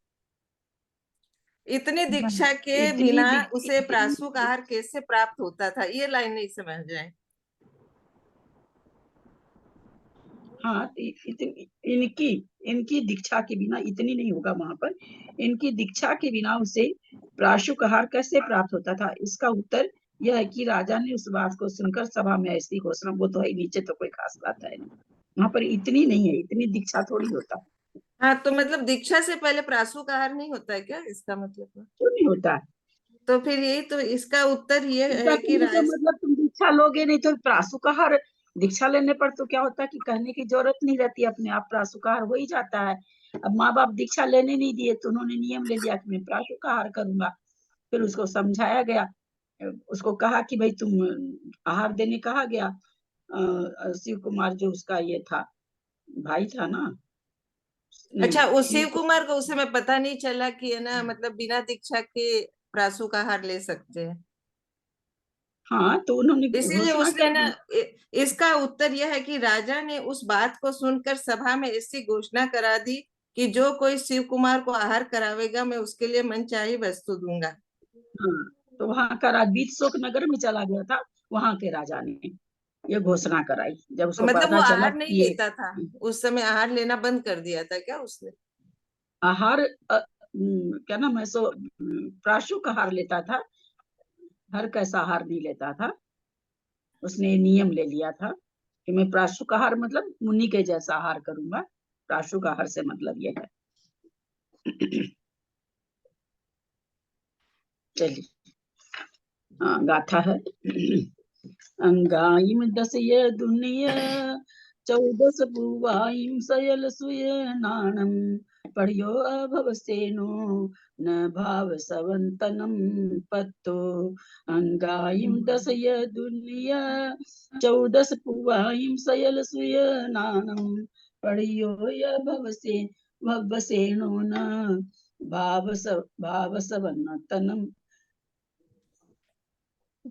इतनी दीक्षा के बिना उसे प्रासुक आहार कैसे प्राप्त होता था, ये लाइन नहीं समझ जाए। हाँ, इनकी इनकी दीक्षा के बिना इतनी नहीं होगा वहां पर। इनकी दीक्षा के बिना उसे प्राशुकहार कैसे प्राप्त होता था? इसका उत्तर यह है कि राजा ने उस बात को सुनकर सभा में ऐसी घोषणा, वो तो है नीचे तो कोई खास बात है नहीं, वहां पर इतनी नहीं है, इतनी दीक्षा थोड़ी होता है। हाँ, तो मतलब दीक्षा से पहले प्रासुकाहार नहीं होता है क्या, इसका मतलब? क्यों नहीं होता है? तो फिर यही तो इसका उत्तर ये दीक्षा है कि करने का मतलब तुम दीक्षा लोगे नहीं तो प्रासुकहार, दीक्षा लेने पर तो क्या होता है कि कहने की जरूरत नहीं रहती, अपने आप प्रासुकहार हो ही जाता है। अब माँ बाप दीक्षा लेने नहीं दिए तो उन्होंने नियम ले लिया कि मैं प्रासुकहार करूंगा। फिर उसको समझाया गया, उसको कहा कि भाई तुम आहार देने कहा गया। शिव कुमार जो उसका ये था, भाई था ना, अच्छा, नहीं उस शिव शिव, कुमार को उस समय पता नहीं चला कि है ना, मतलब बिना दीक्षा के प्रासुकाहार ले सकते हैं, हाँ तो उन्होंने इसीलिए घोषणा उसने कर ना दी। इसका उत्तर यह है कि राजा ने उस बात को सुनकर सभा में ऐसी घोषणा करा दी कि जो कोई शिव कुमार को आहार करावेगा मैं उसके लिए मनचाही वस्तु दूंगा। हाँ, तो वहां का राजवीर शोक नगर में चला गया था, वहां के राजा ने ये घोषणा कराई जब तो उसको मतलब वो पता चला आहार नहीं कि ये लेता था उस समय, आहार लेना बंद कर दिया था क्या उसने? आहार क्या नाम है सो प्राशुक आहार लेता था, हर कैसा आहार नहीं लेता था। उसने नियम ले लिया था कि मैं प्राशुक आहार मतलब मुनि के जैसा आहार करूंगा, प्राशुक आहार से मतलब ये है। चलिए, हाँ गाथा है। अंगाइम दसय दुनिया 14 बुवाइम सयल सुय नाणम पढ़ियो अभव सेनो न भाव सवंतनम पत्तो। अंगाइम दसय दुनिया 14 बुवाइम सयल सुय नाणम पढ़ियो भव सेनो न भाव सवंतनम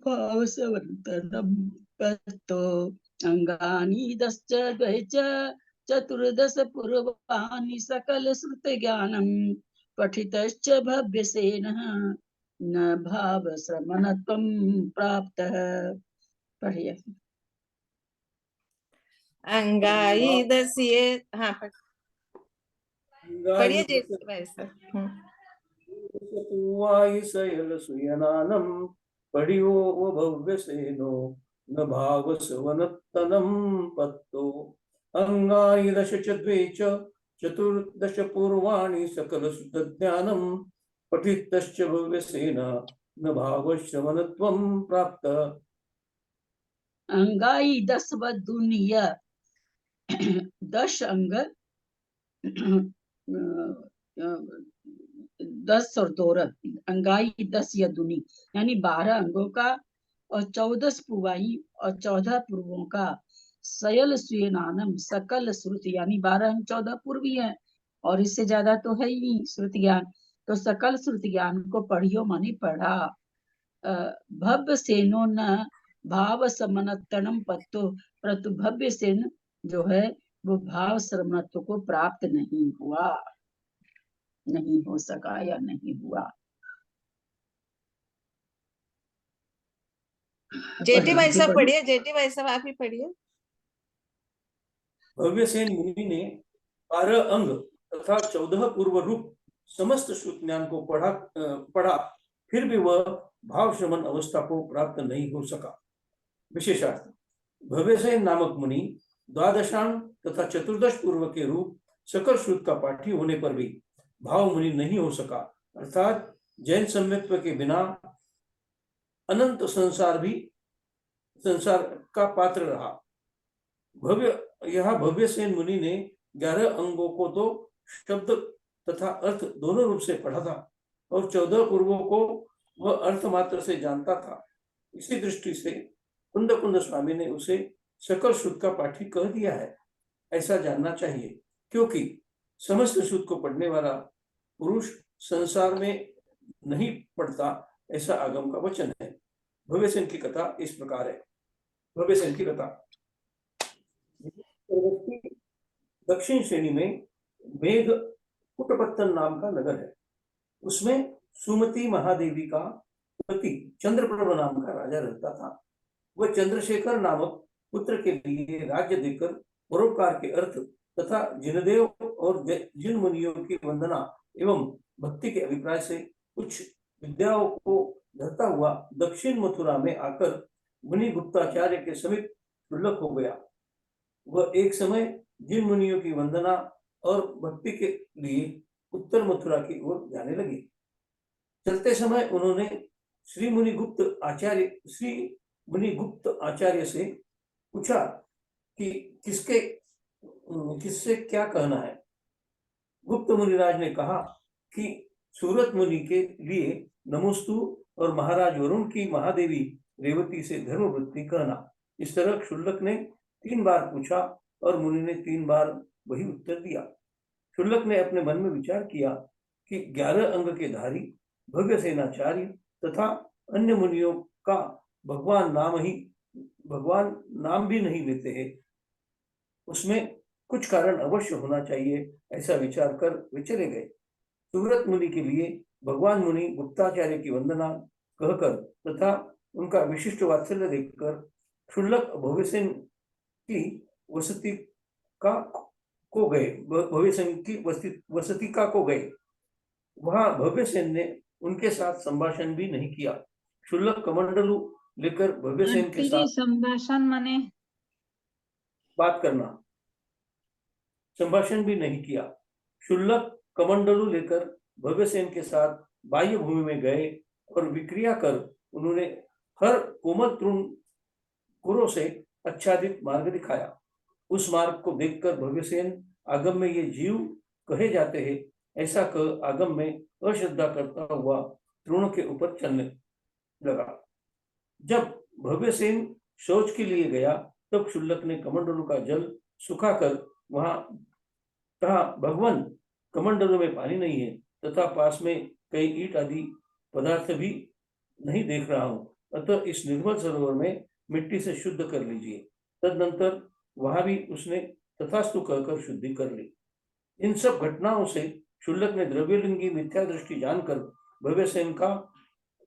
भावसवर्धनम पत्तो। अंगानि 10 द्वैच 14 पूर्वाणि सकल श्रुत ज्ञानम पठितश्च भव्यसेन न भाव श्रमणत्वं प्राप्त। पढ़िए। अंगाई दसिए, हाँ पढ़िए जी भाई साहब। सयल सुयनानम पढ़ियो वो भव्य सेनो न भाव सवनतनम पत्तो। अंगानि 10 च द्वे च 14 पूर्वाणि सकल सुत ज्ञानम पठितश्च भव्य सेना न भाव श्रवणत्वं प्राप्त। अंगाई 10 व दुनिया 10 अंग 10 और 2 अंगाई 10 या दुनी यानी 12 अंगों का और 14 पुवाई और 14 पूर्वों का सयल सुयनानम सकल श्रुति यानी 12 अंग 14 पूर्वी है और इससे ज्यादा तो है ही नहीं श्रुति ज्ञान। तो सकल श्रुति ज्ञान को पढ़ियो माने पढ़ा। भव्य सेनो न भाव समनतनम पत्तो, परंतु भव्य सेन जो है वो भाव श्रमणत्व को प्राप्त नहीं हुआ, नहीं हो सका या नहीं हुआ। जेठी भाई साहब पढ़िए, जेठी भाई साहब आप ही पढ़िए। भव्यसेन मुनि ने 12 अंग तथा 14 पूर्व रूप समस्त श्रुत ज्ञान को पढ़ा, फिर भी वह भाव श्रमण अवस्था को प्राप्त नहीं हो सका। विशेषार्थ, भव्यसेन नामक मुनि द्वादशांग तथा 14 पूर्व के रूप सकल श्रुत का पाठी होने पर भी भाव मुनि नहीं हो सका, अर्थात जैन सम्यत्व के बिना अनंत संसार का पात्र रहा। भव्य सेन मुनि ने 11 अंगों को तो शब्द तथा अर्थ दोनों रूप से पढ़ा था और 14 पूर्वों को वह अर्थ मात्र से जानता था। इसी दृष्टि से कुंद स्वामी ने उसे सकल श्रुत का पाठी कह दिया है, ऐसा जानना चाहिए, क्योंकि समस्त श्रुत को पढ़ने वाला पुरुष संसार में नहीं पढ़ता, ऐसा आगम का वचन है। भव्यसेन की कथा इस प्रकार है। भव्यसेन की कथा, दक्षिण श्रेणी में मेघ कुटपत्तन नाम का नगर है। उसमें सुमति महादेवी का पति चंद्रप्रभ नाम का राजा रहता था। वह चंद्रशेखर नामक पुत्र के लिए राज्य देकर परोपकार के अर्थ तथा जिनदेव और जिन मुनियों की वंदना एवं भक्ति के अभिप्राय से कुछ विद्याओं को धरता हुआ दक्षिण मथुरा में आकर मुनि गुप्ताचार्य के समीप शुल्लक हो गया। वह एक समय जिन मुनियों की वंदना और भक्ति के लिए उत्तर मथुरा की ओर जाने लगे। चलते समय उन्होंने श्री मुनि गुप्त आचार्य से पूछा कि किससे क्या कहना है। गुप्त मुनिराज ने कहा कि सूरत मुनि के लिए नमोस्तु और महाराज वरुण की महादेवी रेवती से धर्मवृत्ति कहना। इस तरह शुल्लक ने 3 बार पूछा और मुनि ने 3 बार वही उत्तर दिया। शुल्लक ने अपने मन में विचार किया कि 11 अंग के धारी भव्य सेनाचार्य तथा अन्य मुनियों का भगवान नाम भी नहीं लेते हैं, उसमें कुछ कारण अवश्य होना चाहिए। ऐसा विचार कर वे चले गए। सूरत मुनि के लिए भगवान मुनि गुप्ताचार्य की वंदना कहकर तथा उनका विशिष्ट वात्सल्य देखकर शुल्लक भव्यसेन की वसतिका को गए। वहां भव्यसेन ने उनके साथ संभाषण भी नहीं किया। शुल्लक कमंडलू लेकर भव्यसेन के साथ संभाषण माने बात करना, संभाषण भी नहीं किया। शुल्लक कमंडलू लेकर भव्यसेन के साथ बाह्य भूमि में गए और विक्रिया कर उन्होंने हर कोमल तृण से आच्छादित मार्ग दिखाया। उस मार्ग को देखकर भव्यसेन आगम में ये जीव कहे जाते हैं, ऐसा कह आगम में अश्रद्धा करता हुआ तृणों के ऊपर चलने लगा। जब भव्यसेन शौच के लिए गया तब शुल्लक ने कमंडलू का जल सुखाकर वहां कहा, भगवान कमंडलों में पानी नहीं है तथा पास में कई ईंट आदि पदार्थ भी नहीं देख रहा हूं, अतः इस निर्मल सरोवर में मिट्टी से शुद्ध कर लीजिए। तदनंतर वहां भी उसने तथास्तु कहकर शुद्धि कर ली। इन सब घटनाओं से शुल्लक ने द्रव्यलिंगी मिथ्या दृष्टि जानकर भव्यसेन का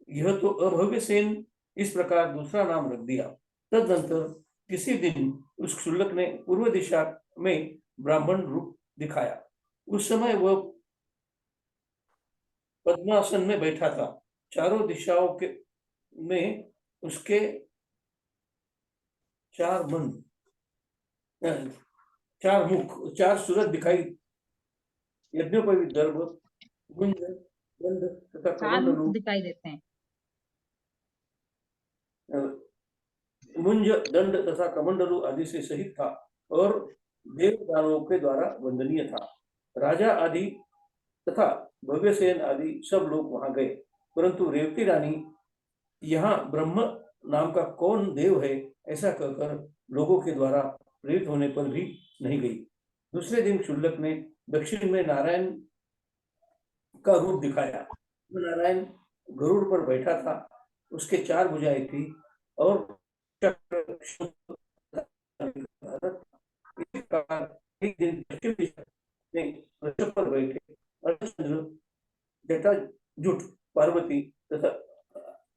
यह तो अभव्यसेन इस प्रकार दूसरा नाम रख दिया। तदनंतर किसी दिन उस शुल्लक ने पूर्व दिशा में ब्राह्मण रूप दिखाया। उस समय वह पद्मासन में बैठा था। चारों दिशाओं के में उसके 4 मुख 4 सूरत दिखाई, यज्ञोपवीत दर्भ, मुंज, दंड तथा कमंडलू दिखाई देते हैं। मुंज, दंड तथा कमंडलू आदि से सहित था और देवदानों के द्वारा वंदनीय था। राजा आदि तथा भव्यसेन आदि सब लोग वहां गए, परंतु रेवती रानी यहाँ ब्रह्म नाम का कौन देव है ऐसा कहकर लोगों के द्वारा प्रेरित होने पर भी नहीं गई। दूसरे दिन शुल्लक ने दक्षिण में नारायण का रूप दिखाया। नारायण गरुड़ पर बैठा था, उसके 4 भुजाएं थी और एक दिन दक्षिण दिशा में वृषभ पर बैठे अर्धचंद्र, जटाजुट पार्वती तथा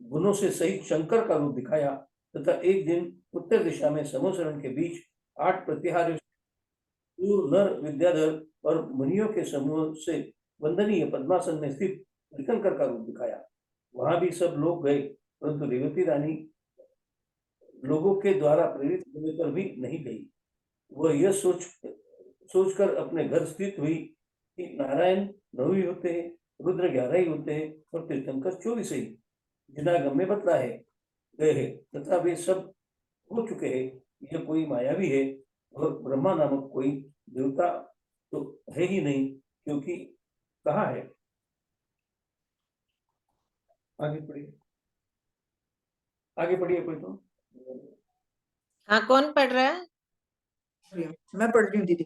गुणों से सहित शंकर का रूप दिखाया तथा एक दिन उत्तर दिशा में समोसरण के बीच 8 प्रतिहार्य नर विद्याधर और मुनियों के समूह से वंदनीय पद्मासन में स्थित तीर्थंकर का रूप दिखाया। वहां भी सब लोग गए, परंतु रेवती रानी लोगों के द्वारा प्रेरित होने पर भी नहीं गई। वह यह सोचकर अपने घर स्थित हुई कि नारायण 9 ही होते हैं, रुद्र 11 ही होते हैं और तीर्थंकर 24 ही जिनागम में बतलाए गए हैं तथा वे सब हो चुके हैं। यह कोई मायावी है और ब्रह्मा नामक कोई देवता तो है ही नहीं, क्योंकि कहा है। आगे पढ़िए कोई तो। हाँ, कौन पढ़ रहा है? मैं पढ़ रही हूँ दीदी।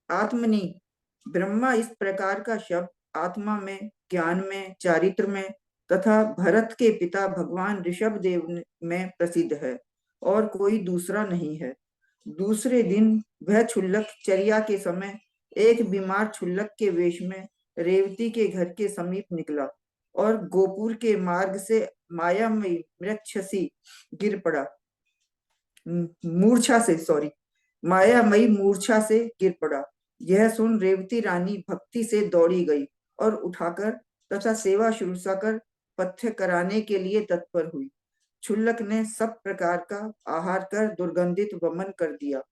आत्मनि ब्रह्मा इस प्रकार का शब्द आत्मा में, ज्ञान में, चारित्र में तथा भरत के पिता भगवान ऋषभ देव में प्रसिद्ध है और कोई दूसरा नहीं है। दूसरे दिन वह क्षुल्लक चर्या के समय एक बीमार क्षुल्लक के वेश में रेवती के घर के समीप निकला और गोपुर के मार्ग से मायामयी मृक्षसी गिर पड़ा। मायामयी मूर्छा से गिर पड़ा। यह सुन रेवती रानी भक्ति से दौड़ी गई और उठाकर तथा सेवा शुश्रूषा कर पथ्य कराने के लिए तत्पर हुई। क्षुल्लक ने सब प्रकार का आहार कर दुर्गंधित वमन कर दिया।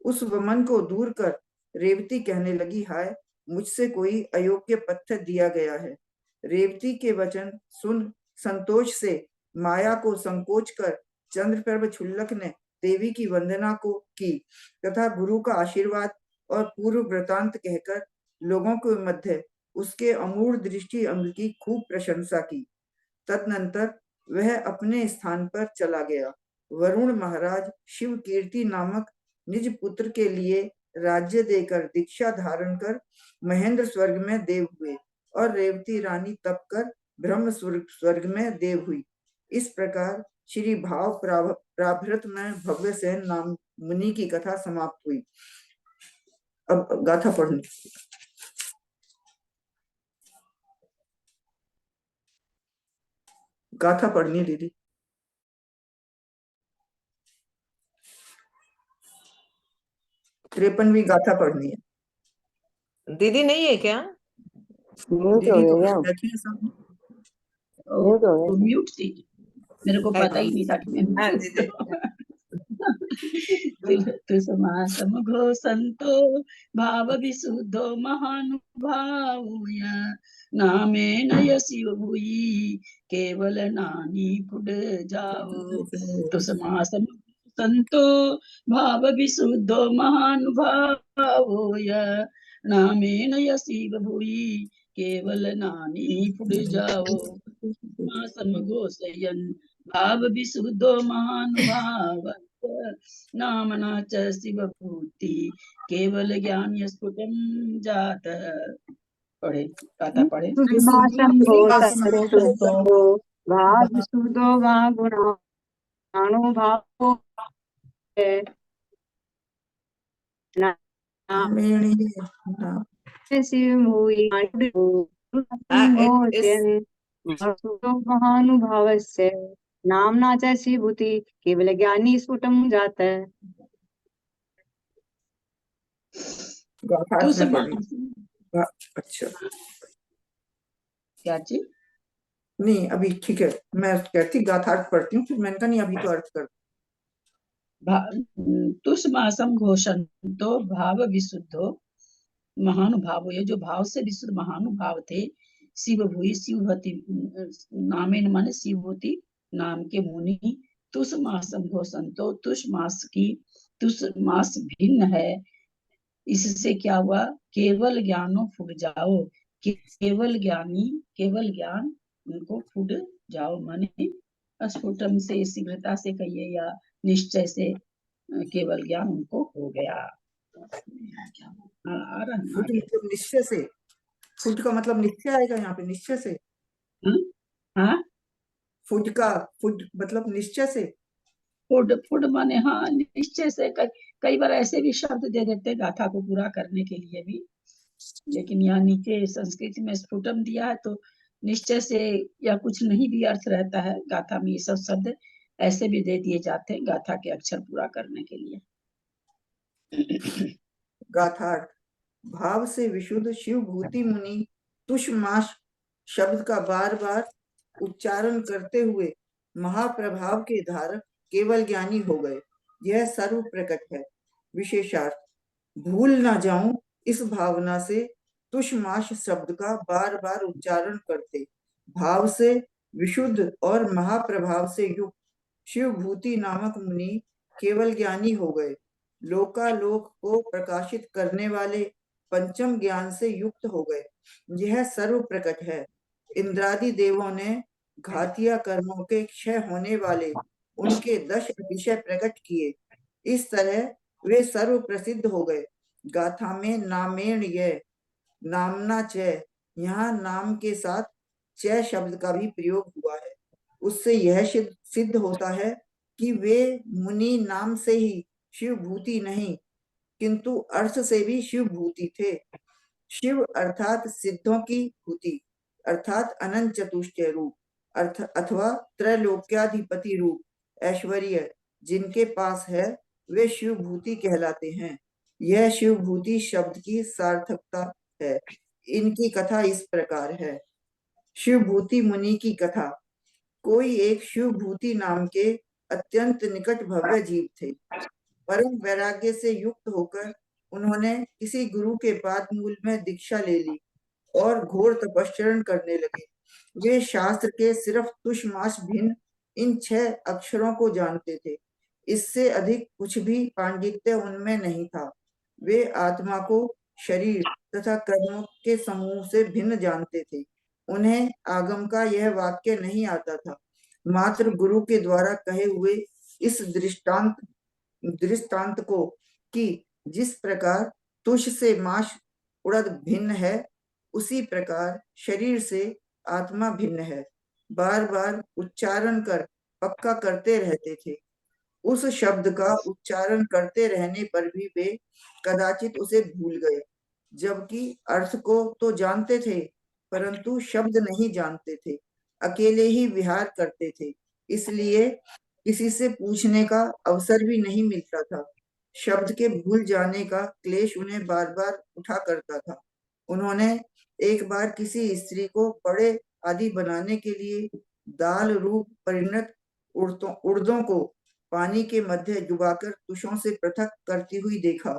उस वमन को दूर कर रेवती कहने लगी, हाय मुझसे कोई अयोग्य पथ्य दिया गया है। रेवती के वचन सुन संतोष से माया को संकोच कर चंद्रप्रभ क्षुल्लक ने देवी की वंदना को की तथा गुरु का आशीर्वाद और पूर्व वृतांत कहकर लोगों के मध्य उसके अमूढ़ दृष्टि अंग की खूब प्रशंसा की। तदनंतर वह अपने स्थान पर चला गया। वरुण महाराज शिव कीर्ति नामक निज पुत्र के लिए राज्य देकर दीक्षा धारण कर महेंद्र स्वर्ग में देव हुए और रेवती रानी तप कर ब्रह्म स्वर्ग में देव हुई। इस प्रकार श्री भाव प्राभृत में भव्य सेन नाम मुनि की कथा समाप्त हुई। अब गाथा पढ़नी। गाथा पढ़नी दीदी। तिरपनवीं गाथा पढ़नी है। दीदी नहीं है क्या? दीदी तो बैठी है सामने। म्यूट थी, मेरे को पता ही नहीं था कि मैं हाँ म्यूट दीदी। तु समासम घो संतो भाव विशुद्धो महानुभावय नामे नय शिव भूयि केवल नानी पुड जाओ। तु समासम संतो भाव विशुद्धो महानुभावय नामे नय शिव भूयि केवल नानी पुड जाओ। समगोसयन भाव विशुद्धो महानुभाव नामना च शिवभूति केवल ज्ञान स्फुटम जात। पढ़े गाथा पढ़े। भाव सुदो वहाँ गुणानुभाव महानुभावस्य नामना च शिवभूति केवल ज्ञानी स्फुटम जात। अच्छा क्या चीज? नहीं अभी ठीक है, मैं कहती गाथार्थ पढ़ती हूँ, फिर मैंने कहा नहीं अभी तो अर्थ कर। तुष्मासम घोषंतो भाव विशुद्धो महानुभाव, ये जो भाव से विशुद्ध महानुभाव थे। शिवभूति शिवभूति नामेन माने शिवभूति नाम के मुनि। तुष मासम घोषंतो, तुष मास की तुष मास भिन्न है। इससे क्या हुआ? केवल ज्ञानो फुट जाओ, केवल ज्ञानी केवल ज्ञान उनको फुट जाओ, माने स्फुटम से शीघ्रता से कहिए या निश्चय से केवल ज्ञान उनको हो गया। फुट मतलब निश्चय से, फुट का मतलब निश्चय आएगा यहाँ पे, निश्चय से। हाँ फुट का फुट मतलब निश्चय से। फुट फुट माने हाँ निश्चय से। कई बार ऐसे भी शब्द दे देते गाथा को पूरा करने के लिए भी, लेकिन यहाँ नीचे संस्कृत में स्फुटम दिया है तो निश्चय से या कुछ नहीं भी अर्थ रहता है। गाथा में ये सब शब्द ऐसे भी दे दिए जाते हैं गाथा के अक्षर पूरा करने के लिए। गाथार्थ। भाव से विशुद्ध शिव भूति मुनि तुष्मास शब्द का बार बार उच्चारण करते हुए महाप्रभाव के धारक केवल ज्ञानी हो गए। यह सर्व प्रकट है। विशेषार्थ। भूल ना जाऊं इस भावना से तुष्मास शब्द का बार बार उच्चारण करते भाव से विशुद्ध और महाप्रभाव से युक्त शिव भूति नामक मुनि केवल ज्ञानी हो गए। लोकालोक को प्रकाशित करने वाले पंचम ज्ञान से युक्त हो गए। यह सर्व प्रकट है। इंद्रादि देवों ने घातिया कर्मों के क्षय होने वाले उनके 10 विषय प्रकट किए। इस तरह वे सर्व प्रसिद्ध हो गए। गाथा में नामेण यह नामना च, यहाँ नाम के साथ च शब्द का भी प्रयोग हुआ है। उससे यह सिद्ध होता है कि वे मुनि नाम से ही शिव भूति नहीं किंतु अर्थ से भी शिव भूति थे। शिव अर्थात सिद्धों की भूति अर्थात अनंत चतुष्टय रूप अर्थ अथवा त्रैलोक्याधिपति रूप ऐश्वर्य जिनके पास है वे शिव भूति कहलाते हैं। यह शिव भूति शब्द की सार्थकता है। इनकी कथा इस प्रकार है। शिव भूति मुनि की कथा। कोई एक शिव भूति नाम के अत्यंत निकट भव्य जीव थे। परम वैराग्य से युक्त होकर उन्होंने किसी गुरु के पाद मूल में दीक्षा ले ली और घोर तपस्चरण करने लगे। वे शास्त्र के सिर्फ तुष मास भिन्न इन 6 अक्षरों को जानते थे। इससे अधिक कुछ भी पांडित्य उनमें नहीं था। वे आत्मा को शरीर तथा कर्मों के समूह से भिन्न जानते थे। उन्हें आगम का यह वाक्य नहीं आता था। मात्र गुरु के द्वारा कहे हुए इस दृष्टांत को कि जिस प्रकार तुष से माश उड़द भिन्न है, उसी प्रकार शरीर से आत्मा भिन्न है, बार बार उच्चारण कर पक्का करते रहते थे। उस शब्द का उच्चारण करते रहने पर भी वे कदाचित उसे भूल गए, जबकि अर्थ को तो जानते थे परंतु शब्द नहीं जानते थे। अकेले ही विहार करते थे, इसलिए किसी से पूछने का अवसर भी नहीं मिलता था। शब्द के भूल जाने का क्लेश उन्हें बार बार उठा करता था। उन्होंने एक बार किसी स्त्री को पड़े आदि बनाने के लिए दाल रूप परिणत उड़दों को पानी के मध्य डुबाकर तुषों से पृथक करती हुई देखा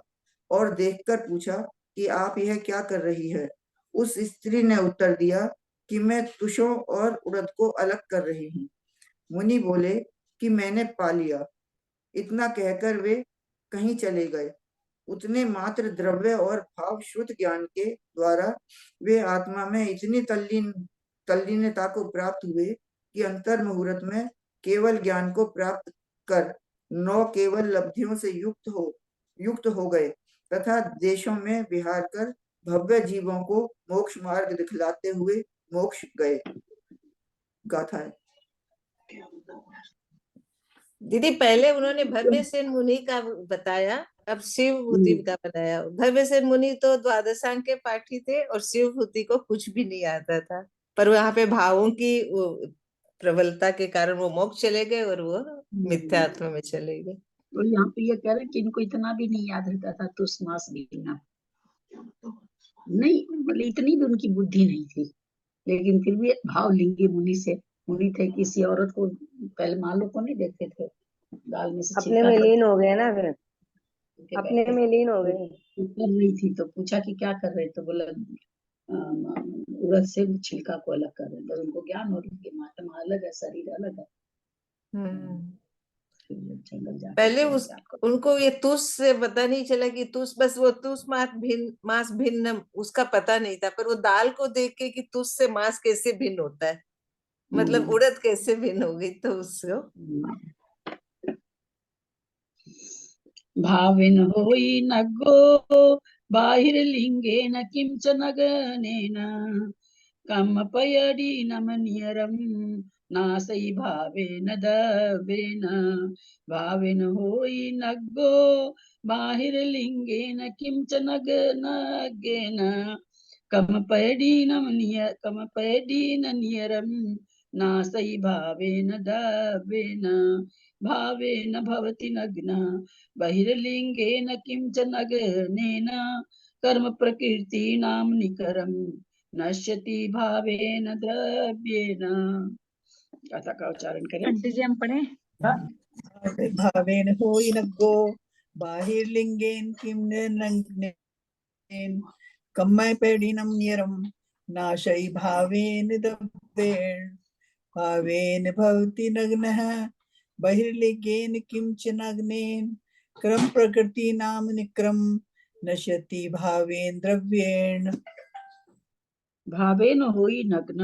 और देखकर पूछा कि आप यह क्या कर रही है। उस स्त्री ने उत्तर दिया कि मैं तुषों और उड़द को अलग कर रही हूँ। मुनि बोले कि मैंने पा लिया। इतना कहकर वे कहीं चले गए। उतने मात्र द्रव्य और भाव शुद्ध ज्ञान के द्वारा वे आत्मा में इतनी तल्लीनता को प्राप्त हुए कि अंतर मुहूर्त में केवल ज्ञान को प्राप्त कर 9 केवल लब्धियों से युक्त हो गए तथा देशों में विहार कर भव्य जीवों को मोक्ष मार्ग दिखलाते हुए मोक्ष गए। गाथा है। दीदी पहले उन्होंने भव्यसेन मुनि का बताया, अब शिव भूति का बताया। भव्यसेन मुनि तो द्वादशांग के पाठी थे और शिव भूति को कुछ भी नहीं आता था, पर वहां पे भावों की वो प्रबलता के कारण वो मोक्ष चले गए और वो मिथ्यात्व में चले गए। और यहाँ पे ये कह रहे कि इनको इतना भी नहीं याद रहता था तुष मास गिनना, नहीं मतलब इतनी भी उनकी बुद्धि नहीं थी, लेकिन फिर भी भाव लिंगे मुनि थे। किसी औरत को पहले मालो को नहीं देखते थे, दाल में से अपने में लीन हो गए ना, फिर अपने में लीन हो गए। कर रही थी तो पूछा कि क्या कर रहे, तो बोला उड़द से छिलका को अलग कर रहे। तो उनको ज्ञान हो रही कि आत्मा अलग है, शरीर अलग है। पहले उनको ये तुष से पता नहीं चला कि तुष बस वो तुष मास भिन्न उसका पता नहीं था, पर वो दाल को देख के कि तुष से मास कैसे भिन्न होता है, मतलब उड़द कैसे भिन्न हो गई, तो उसको भाविन होई नगो बाहिर लिंगे न किंचन गनेन कम पयडी नमनियरम नासई भावेन दवेन। भाविन होई नगो बाहिर लिंगे न किंचन गनेन कम पयडी ननियरम नासई भावेन दवेन। भावेन भवति नग्न बहिर्लिंगेन किंचन गनेन कर्म प्रकृति नाम निकरम नश्यति भावेन द्रव्येन। कथा का उच्चारण करें। आंटी जी हम पढ़े। भावेन होई नग्गो बाहिर्लिंगेन किं कम्मय पेडिनम नियरम नाशई भावेन दब्बेन। भावेन भवति नग्नः बहिर्लिंगेन किंचन अग्नेन क्रम प्रकृति नाम निक्रम नश्यति भावेन द्रव्येण। भावेन होई नग्न,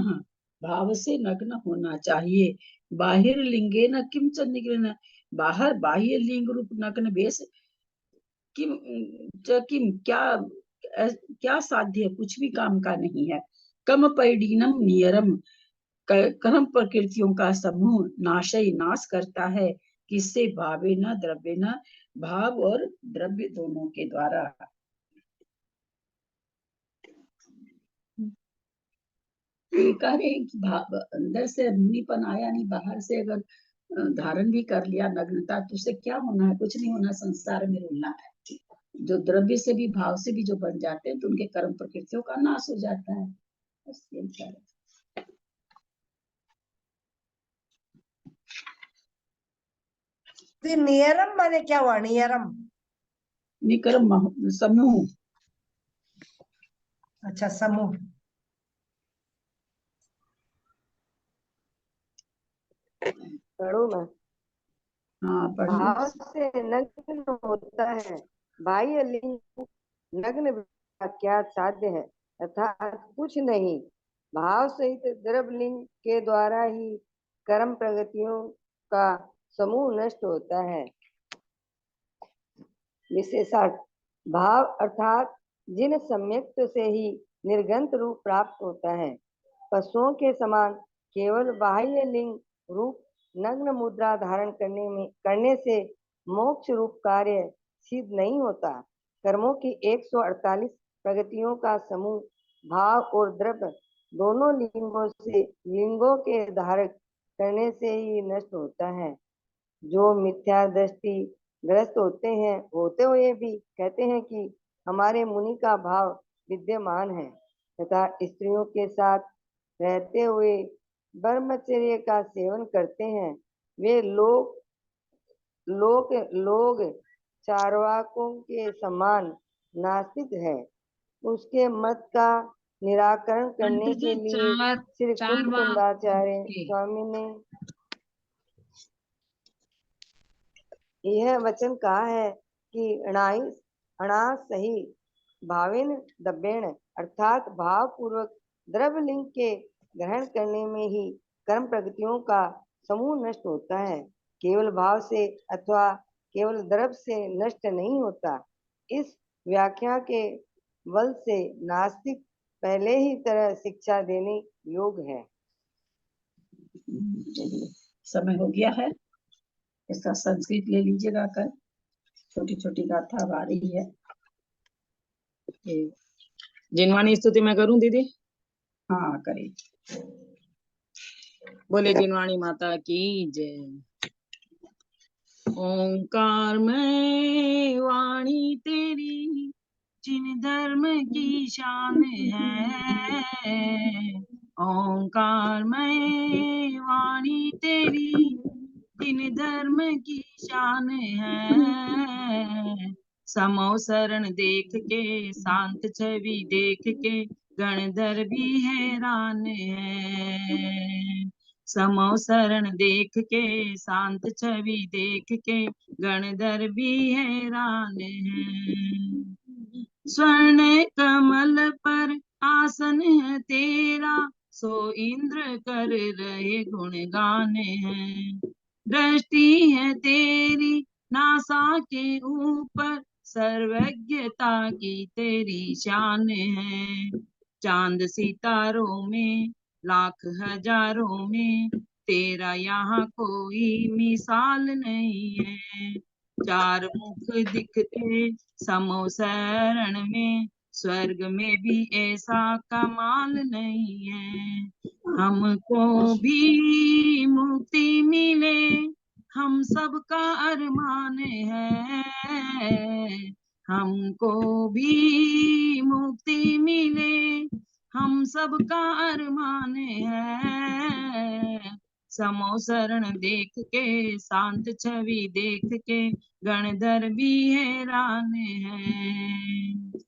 भाव से नग्न होना चाहिए। बाहिर लिंगे न किंचन निग्न, बाहर बाह्य लिंग रूप नग्न वेश किम क्या साध्य, कुछ भी काम का नहीं है। कम पैडीनम नियरम, कर्म प्रकृतियों का समूह नाशय नाश करता है। किससे? भावे न द्रव्य न, भाव और द्रव्य दोनों के द्वारा। कह रहे कि भाव अंदर से मुनिपन आया नहीं, बाहर से अगर धारण भी कर लिया नग्नता, तो उससे क्या होना है? कुछ नहीं होना, संसार में रुलना है। जो द्रव्य से भी, भाव से भी जो बन जाते हैं तो उनके कर्म प्रकृतियों का नाश हो जाता है। बस यही सारा। नियरम माने क्या हुआ? नियरम निकर्म समूह। अच्छा, समूह। पढ़ो ना। हाँ पढ़ लो। भाव से नग्न होता है, बाह्य लिंग नग्न क्या साध्य है, अर्थात कुछ नहीं। भाव सहित द्रव्यलिंग के द्वारा ही कर्म प्रगतियों का समूह नष्ट होता है। विशेषार्थ भाव अर्थात जिन सम्यक्त से ही निर्गंत रूप प्राप्त होता है। पशुओं के समान केवल बाह्य लिंग रूप नग्न मुद्रा धारण करने से मोक्ष रूप कार्य सिद्ध नहीं होता। कर्मों की 148 प्रगतियों का समूह भाव और द्रव्य दोनों लिंगों के धारक करने से ही नष्ट होता है। जो मिथ्या दृष्टि ग्रस्त होते हुए भी कहते हैं कि हमारे मुनि का भाव विद्यमान है तथा स्त्रियों के साथ रहते हुए ब्रह्मचर्य का सेवन करते हैं, वे लोग चार्वाकों के समान नास्तिक है। उसके मत का निराकरण करने के लिए श्री कुंदाचार्य स्वामी ने यह वचन कहा है कि अणा सही भावेन दब्बेण, अर्थात भाव पूर्वक द्रव्यलिंग के ग्रहण करने में ही कर्म प्रगतियों का समूह नष्ट होता है, केवल भाव से अथवा केवल द्रव्य से नष्ट नहीं होता। इस व्याख्या के बल से नास्तिक पहले ही तरह शिक्षा देने योग्य है। चलिए समय हो गया है, इसका संस्कृत ले लीजिएगा कर। छोटी छोटी गाथा अब आ रही है। जिनवाणी स्तुति मैं करूं दीदी? हाँ करें। बोले जिनवाणी माता की जय। ओंकार में वाणी तेरी जिन धर्म की शान है। ओंकार में वाणी तेरी जिन धर्म की शान है। समो शरण देख के शांत छवि देख के गणधर भी हैरान है। समो शरण देख के शांत छवि देख के गणधर भी हैरान है। स्वर्ण कमल पर आसन है तेरा, सो इंद्र कर रहे गुणगान है। दृष्टि है तेरी नासा के ऊपर, सर्वज्ञता की तेरी शान है। चांद सितारों में लाख हजारों में तेरा यहाँ कोई मिसाल नहीं है। चार मुख दिखते समो शरण में, स्वर्ग में भी ऐसा कमाल नहीं है। हमको भी मुक्ति मिले हम सबका अरमान है। हमको भी मुक्ति मिले हम सबका अरमान है। समो शरण देख के शांत छवि देख के गणधर भी हैरान है।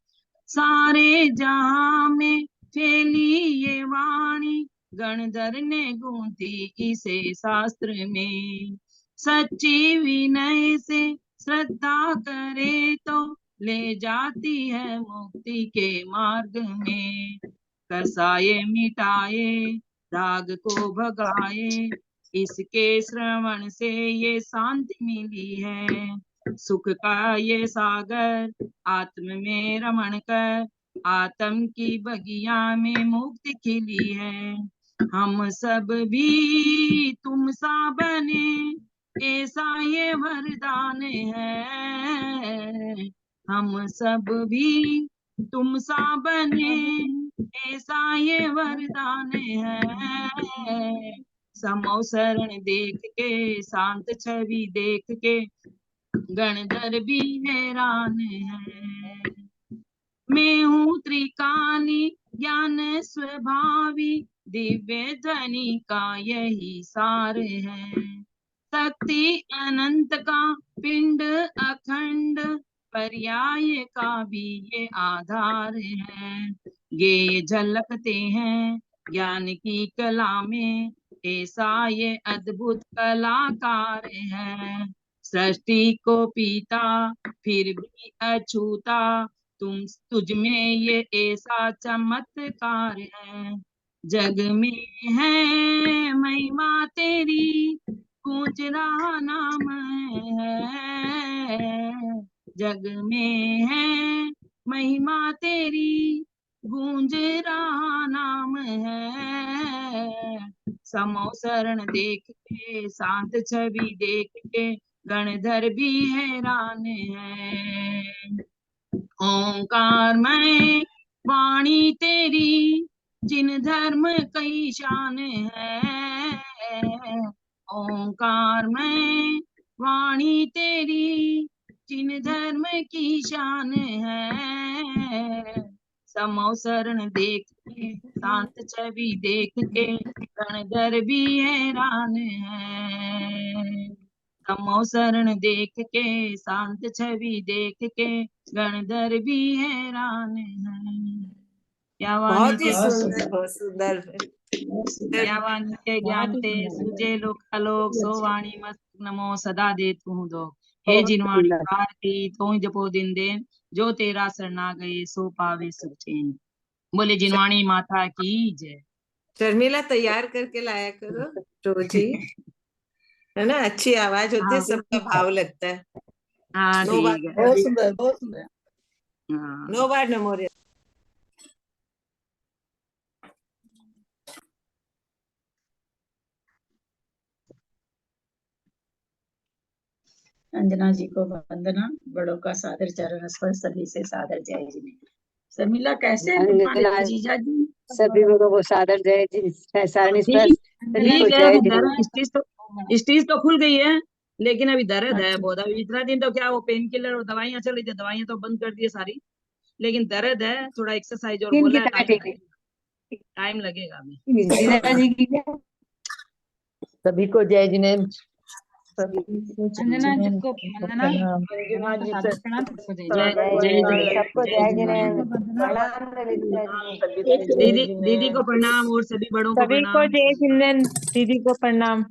सारे जहां में फैली ये वाणी, गणधर ने गूंथी इसे शास्त्र में। सच्ची विनय से श्रद्धा करे तो ले जाती है मुक्ति के मार्ग में। कसाए मिटाए राग को भगाए, इसके श्रवण से ये शांति मिली है। सुख का ये सागर आत्म में रमण कर, आत्म की बगिया में मुक्ति खिली है। हम सब भी तुम सा बने ऐसा ये वरदान है। हम सब भी तुम सा बने ऐसा ये वरदान है। समोसरण देख के शांत छवि देख के गणधर भी हैरान है। मैं हूँ त्रिकाली ज्ञान स्वभावी, दिव्य ध्वनि का यही सार है। शक्ति अनंत का पिंड अखंड, पर्याय का भी ये आधार है। ये झलकते हैं ज्ञान की कला में, ऐसा ये अद्भुत कलाकार है। सृष्टि को पीता फिर भी अछूता, तुझ में ये ऐसा चमत्कार है। जग में है महिमा तेरी, गूंज रहा नाम है। जग में है महिमा तेरी, गूंज रहा नाम है। समोसरण देख के शांत छवि देख के गणधर भी हैरान है। ओंकारमय वाणी तेरी, जिन धर्म कई शान है। ओंकारमय वाणी तेरी, जिन धर्म की शान है। समोसरण देख के शांत छवि देख के गणधर भी हैरान है। समोसरण देख के शांत छवि देख के गणधर भी हैरान है। या वाणी बहुत ही के सुंदर, बहुत सुंदर। या वाणी के ज्ञान ते सुजे लोकालोक, सो वाणी मस्त नमो सदा दे तू दो। हे जिनवाणी पार की तो जपो दिन दिन, जो तेरा शरणा गए सो पावे सुख चैन। बोले जिनवाणी माता की जय। शर्मिला तैयार करके लाया करो रोज ही, है ना। अच्छी आवाज होती है, हाँ सबका भाव लगता है। हाँ नो बार ठीक है। बहुत सुंदर, बहुत सुंदर। हाँ नो बार नमोरे। अंजना जी को वंदना, बड़ों का सादर चरण स्पर्श, सभी से सादर जय जी। शर्मिला कैसे हैं तुम्हारे जीजा जी? सभी लोगों को सादर जय जी, सारणी ठीक स्पर्श सभी को ठीक है। जय अभी जी। दर्द स्टीज तो खुल गई है, लेकिन अभी दर्द है बहुत। अभी इतना दिन तो क्या वो पेन किलर और दवाइयां चल रही थी, दवाइयां तो बंद कर दी सारी, लेकिन दर्द है। थोड़ा एक्सरसाइज और बोला है, टाइम लगेगा अभी। जीजा जी की क्या? सभी को जय जिनेन्द्र। अंजना जी को वंदना, अंजना जी सादर से प्रणाम, सबको जय जय जय। सबको जय जय जिनेन्द्र। प्रणाम ललिता जी। दीदी दीदी को प्रणाम और सभी बड़ों को सभी को प्रणाम। जय जिनेन्द्र, दीदी को प्रणाम।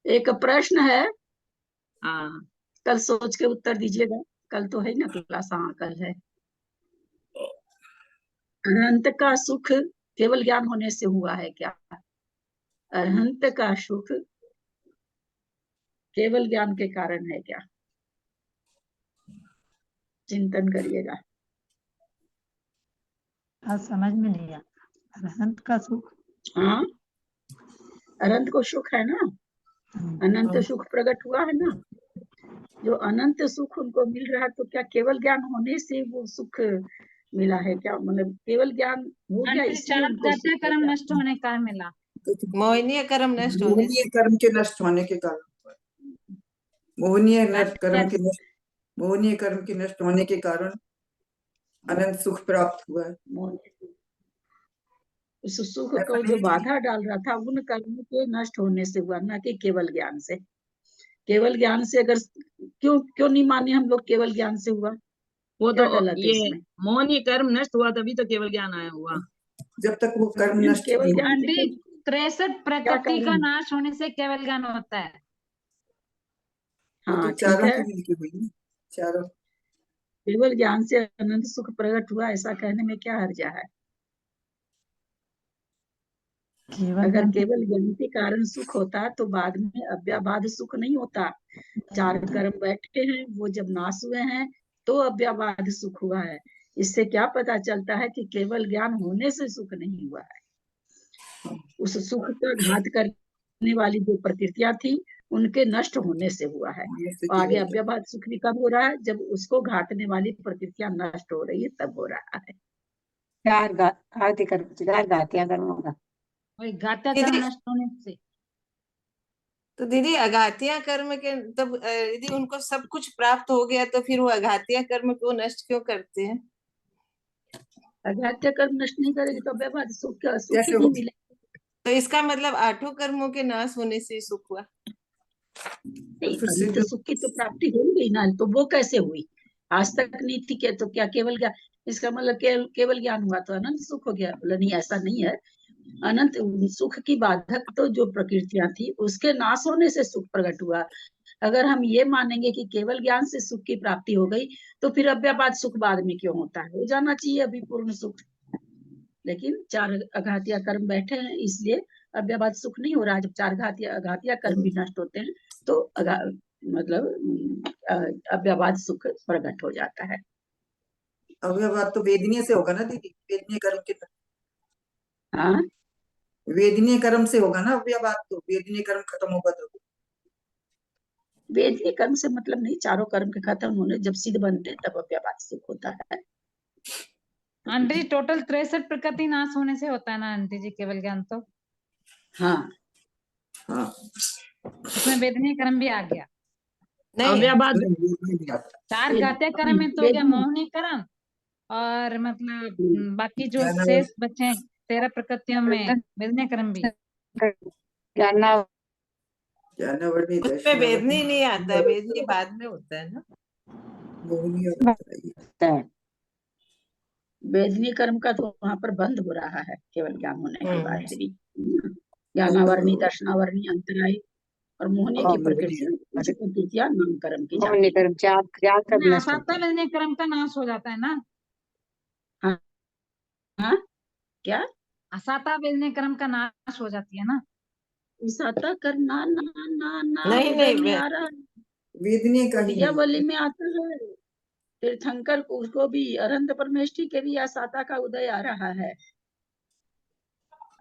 एक प्रश्न है, हाँ कल सोच के उत्तर दीजिएगा। कल तो है ना क्लास? हाँ कल है। अनंत का सुख केवल ज्ञान होने से हुआ है क्या? अनंत का सुख केवल ज्ञान के कारण है क्या? चिंतन करिएगा। आज समझ में नहीं आया। अनंत का सुख, हाँ अनंत को सुख है ना, अनंत सुख प्रकट हुआ है ना। जो अनंत सुख उनको मिल रहा है, तो क्या केवल ज्ञान होने से वो सुख मिला है क्या? मतलब केवल ज्ञान हो गया इसलिए चार उनको जातीय सुख हो कर्म गया। नष्ट होने का मिला। मोहनीय कर्म नष्ट होने मोहनीय से। कर्म के नष्ट होने के कारण, मोहनीय कर्म के नष्ट होने के कारण अनंत सुख प्राप्त हुआ है। उस सुख को जो बाधा डाल रहा था, उन कर्मों के नष्ट होने से हुआ, ना कि केवल ज्ञान से। केवल ज्ञान से अगर क्यों नहीं माने हम लोग? केवल ज्ञान से हुआ, वो क्या तो गलत है ये इसमें? मोहनीय कर्म नष्ट हुआ तभी तो केवल ज्ञान आया हुआ। जब तक वो कर्म नष्ट केवल ज्ञान आंटी, से 63 प्रकृति का नाश होने से केवल ज्ञान होता है। वो तो हाँ ठीक चारों है। की मिलके हुई ना, चारों। केवल ज्ञान से अनंत सुख प्रकट हुआ, ऐसा कहने में क्या हर्जा है? अगर केवल ज्ञान के कारण सुख होता तो बाद में अव्याबाध सुख नहीं होता। चार कर्म बैठे हैं, वो जब नाश हुए हैं तो अव्याबाध सुख हुआ है। इससे क्या पता चलता है कि केवल ज्ञान होने से सुख नहीं हुआ है। उस सुख का घात करने वाली जो प्रकृतियां थी, उनके नष्ट होने से हुआ है। आगे अव्याबाध सुख भी कब हो रहा है? जब उसको घाटने वाली प्रकृतियां नष्ट हो रही है, तब हो रहा है। चार गातियां कर्म होगा। वही घात्या दीदी कर्म नष्ट होने से। तो दीदी अघातिया कर्म के तब यदि उनको सब कुछ प्राप्त हो गया तो फिर वो अघातिया कर्म को नष्ट क्यों करते हैं? अघात्य कर्म नष्ट नहीं करेगी तो व्यवहार सुख ही कैसे नहीं हो? मिलेगा। तो इसका मतलब 8 कर्मों के नाश होने से सुख हुआ। नहीं, फिर अनित्य सुख की तो प्राप्ति हो गई ना, तो वो कैसे हुई? आज तक नहीं थी क्या? तो क्या केवल ज्ञान, इसका मतलब केवल ज्ञान हुआ तो अनंत सुख हो गया? बोला नहीं, ऐसा नहीं है। अनंत सुख की बाधक तो जो प्रकृतियां थी उसके नाश होने से सुख प्रकट हुआ। अगर हम ये मानेंगे कि केवल ज्ञान से सुख की प्राप्ति हो गई तो फिर अव्यापाद सुख बाद में क्यों होता है? हो जाना चाहिए अभी पूर्ण सुख। लेकिन 4 अघातिया कर्म बैठे हैं इसलिए अव्यापाद सुख नहीं हो रहा है। जब 4 अघातिया कर्म भी नष्ट होते हैं तो मतलब अव्यापाद सुख प्रकट हो जाता है। अव्यवाद तो वेदनीय से होगा ना दीदी, वेदनीय कर्म के हाँ, वेदनीय कर्म से होगा ना अव्यवाद, तो वेदनीय कर्म खत्म होगा तो। वेदनीय कर्म से मतलब नहीं, चारों कर्म के खत्म होने जब सिद्ध बनते हैं तब अव्यापाद सुख होता है। आंटी जी टोटल 63 प्रकृति नाश होने से होता है ना आंटी जी केवल ज्ञान तो? हाँ हाँ उसमें वेदनीय कर्म भी आ गया। नहीं अव्याबाद नहीं आता। 4 घात्या कर्म में तो हो गया मोहनी कर्म, और मतलब बाकी जो शेष बचे 13 प्रकृतियों में वेदनीय कर्म भी। ज्ञानावर्णी, उसमें वेदनी नहीं आता, वेदनी बाद में होता है ना। मोहिनी और वेदनीय कर्म का तो वहां पर बंद हो रहा है केवल ज्ञान होने के बाद भी। ज्ञानावर्णी, दर्शनावर्णी, अंतरायी और मोहनी की प्रकृतियां नाम कर्म की जाती है। असाता वेदनीय कर्म का नाश हो जाता है ना? हाँ, हाँ क्या? असाता वेदनीय कर्म का नाश हो जाती है ना? असाता कर्म ना ना ना ना नहीं उदय नहीं में आ रहा है, वेदनीय का ही दियावली में आता है। तीर्थंकर को उसको भी अरंत परमेष्ठी के भी असाता का उदय आ रहा है।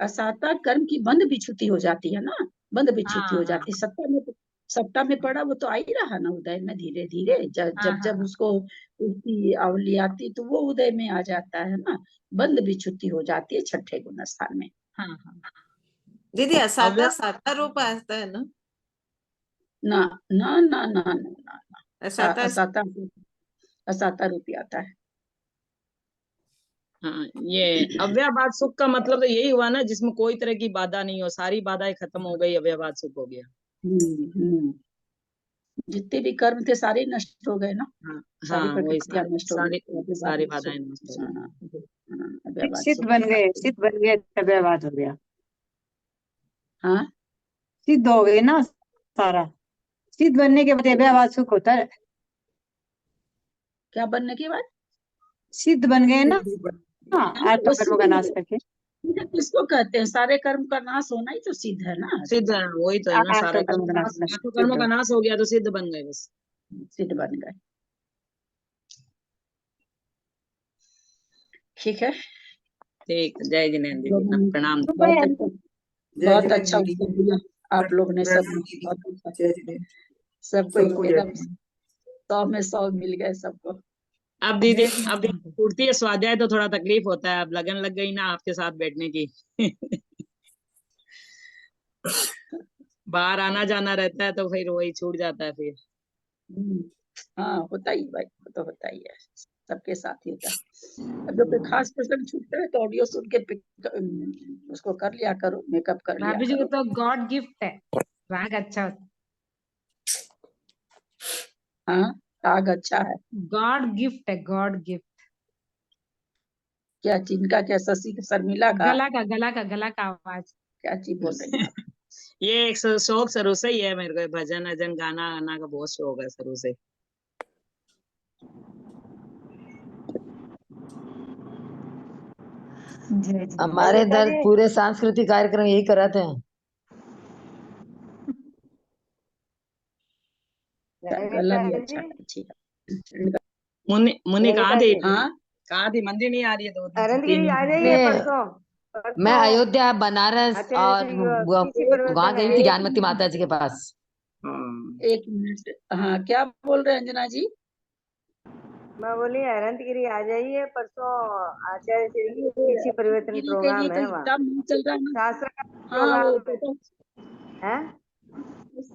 असाता कर्म की बंद बिछुति हो जाती है ना, बंद बिछुति हो हाँ जाती है। सत्ता में पड़ा वो तो आ ही रहा ना उदय में, धीरे धीरे जब हाँ जब हाँ उसको उसकी आवली आती तो वो उदय में आ जाता है ना। बंद बिछुति हो जाती है छठे गुण स्थान में। हाँ हाँ। दीदी असाता साता रूप आता है ना? ना ना ना ना ना ना, असाता असाता असाता रूपी आता है। हाँ, ये अव्याबाद सुख का मतलब तो यही हुआ ना जिसमें कोई तरह की बाधा नहीं हो, सारी बाधाएं खत्म हो गई, अव्याबाद सुख हो गया। जितने भी कर्म थे सारे नष्ट हो गए ना। हाँ सारी हाँ, वही प्रकृतियां नष्ट हो गई। सारी बाधाएं नष्ट हो गई। अव्याबाद सिद्ध सुख बन की गए, प्राप्ति। सिद्ध बन गए, अव्यवाद हो गया, हाँ, सिद्ध हो गए ना सारा। सिद्ध बनने के बाद अव्यवाद सुख होता है। क्या बनने के बाद? सिद्ध बन गए ना, हाँ, 8 वो कर्मों का नाश करके। सिद्ध किसको कहते हैं? सारे कर्म का नाश होना ही तो सिद्ध है ना। सिद्ध है, वही तो है ना, 8 सारा कर्मों का नाश, आठों कर्मों का नाश हो गया तो सिद्ध बन गए बस। सिद्ध बन गए। ठीक है, ठीक, जय जिनेन्द्र जी, प्रणाम। बहुत अच्छा उत्तर दिया आप लोग ने सब। सबको एकदम 100 में 100 मिल गए सबको। अब दीदी पूर्ति स्वाध्याय तो थोड़ा तकलीफ होता है, अब लगन लग गई ना आपके साथ बैठने की। बाहर आना जाना रहता है तो फिर वही छूट जाता है फिर। हाँ, होता ही भाई, वो तो होता ही है, सबके साथ ही होता है। अब जब कोई खास प्रसंग छूटता है तो ऑडियो सुन के उसको कर लिया करो, मेकअप कर लिया भाभी जी को करो। तो गॉड गिफ्ट है, राग अच्छा होता हाँ, राग अच्छा है। गॉड गिफ्ट है, गॉड गिफ्ट। क्या जिनका? क्या शशि शर्मिला का? गला का आवाज। क्या चीज बोल रही हैं आप? ये एक शौक शुरू से ही है मेरे को, भजन अजन गाना गाना का बहुत शौक है शुरू से। हमारे इधर पूरे सांस्कृतिक कार्यक्रम यही कराते हैं। गला भी अच्छा अच्छी है। मुन्नी कहाँ थी? हाँ, कहाँ थी? मंदिर नहीं आ रही है 2 आनंद दिन गिरी आ रही है परसों। मैं अयोध्या, बनारस और किसी परिवर्तन वहां गई है। थी ज्ञानमती माता जी के पास। एक मिनट। हाँ, क्या बोल रहे हैं अंजना जी? मैं बोली अनंतगिरी आ जाइए परसों, आचार्य श्री की तिथि परिवर्तन गिरी के प्रोग्राम लिए तो है वहाँ। एग्जाम नहीं चल रहा है ना। शास्त्र का हाँ वो प्रोग्राम है।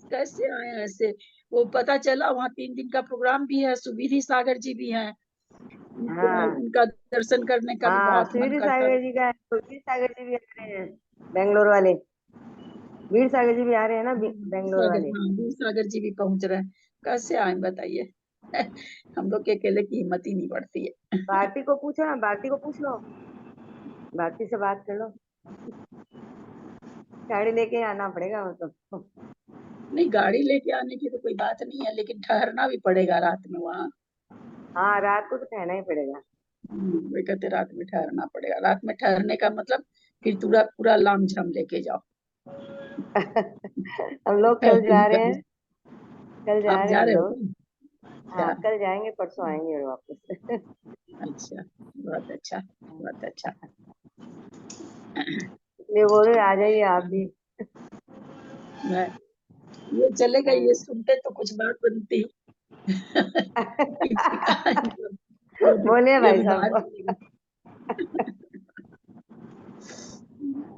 कैसे आए ऐसे, वो पता चला वहाँ 3 दिन का प्रोग्राम भी है, सुविधि सागर जी भी हैं, हाँ उनका दर्शन करने का भी हाँ, बहुत मन सुधीर करता है। सागर जी का, सुधीर सागर जी भी आ रहे हैं बेंगलोर वाले, वीर सागर जी भी आ रहे हैं ना बेंगलोर सागर, वाले। हाँ वीर सागर जी भी पहुंच रहे हैं, कैसे आए बताइए। हम लोग के अकेले की हिम्मत ही नहीं बढ़ती है। भारती को पूछो ना, भारती को पूछ लो, भारती से बात कर लो, गाड़ी लेके आना पड़ेगा वो तो। नहीं गाड़ी लेके आने की तो कोई बात नहीं है, लेकिन ठहरना भी पड़ेगा रात में वहाँ। हाँ रात को तो ठहरना ही पड़ेगा। वे कहते रात में ठहरना पड़ेगा, रात में ठहरने का मतलब फिर पूरा पूरा लाम झाम लेके जाओ। हम लोग कल जा रहे हैं, कल जा आप रहे जा हैं हम रहे हो लोग। क्या? हाँ कल जाएंगे, परसों आएंगे और वापस। अच्छा, बहुत अच्छा, बहुत अच्छा। इसलिए बोल रहे आ जाइए आप भी। मैं ये चलेगा, ये सुनते तो कुछ बात बनती। बोलिए ये भाई भी साहब बात को।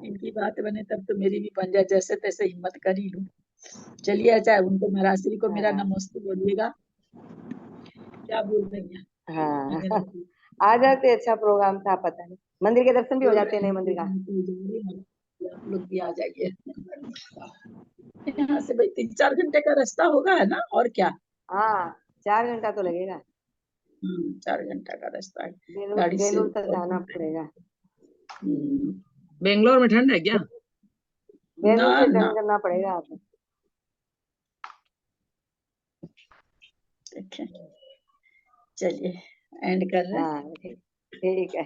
इनकी बात बने तब तो मेरी भी बन जाए, जैसे तैसे हिम्मत कर ही लूं। चलिए अच्छा, उनको महाराश्री को मेरा हाँ नमस्ते बोलिएगा। क्या बोल रही हैं? हाँ, आ जाते, अच्छा प्रोग्राम था, पता नहीं मंदिर के दर्शन भी हो बोल जाते रहे हैं नए हैं मंदिर का। आप लोग भी आ जाइए। यहाँ से भाई 3-4 घंटे का रास्ता होगा, है ना, और क्या। हाँ 4 घंटा तो लगेगा, 4 घंटा का रास्ता है बेलूर गाड़ी से। बेलूर तक जाना पड़ेगा। बेंगलोर में ठंड है क्या? ना बेलूर से ना, टर्न करना पड़ेगा आपको। देखें, चलिए एंड कर रहे हैं। हाँ ठीक है।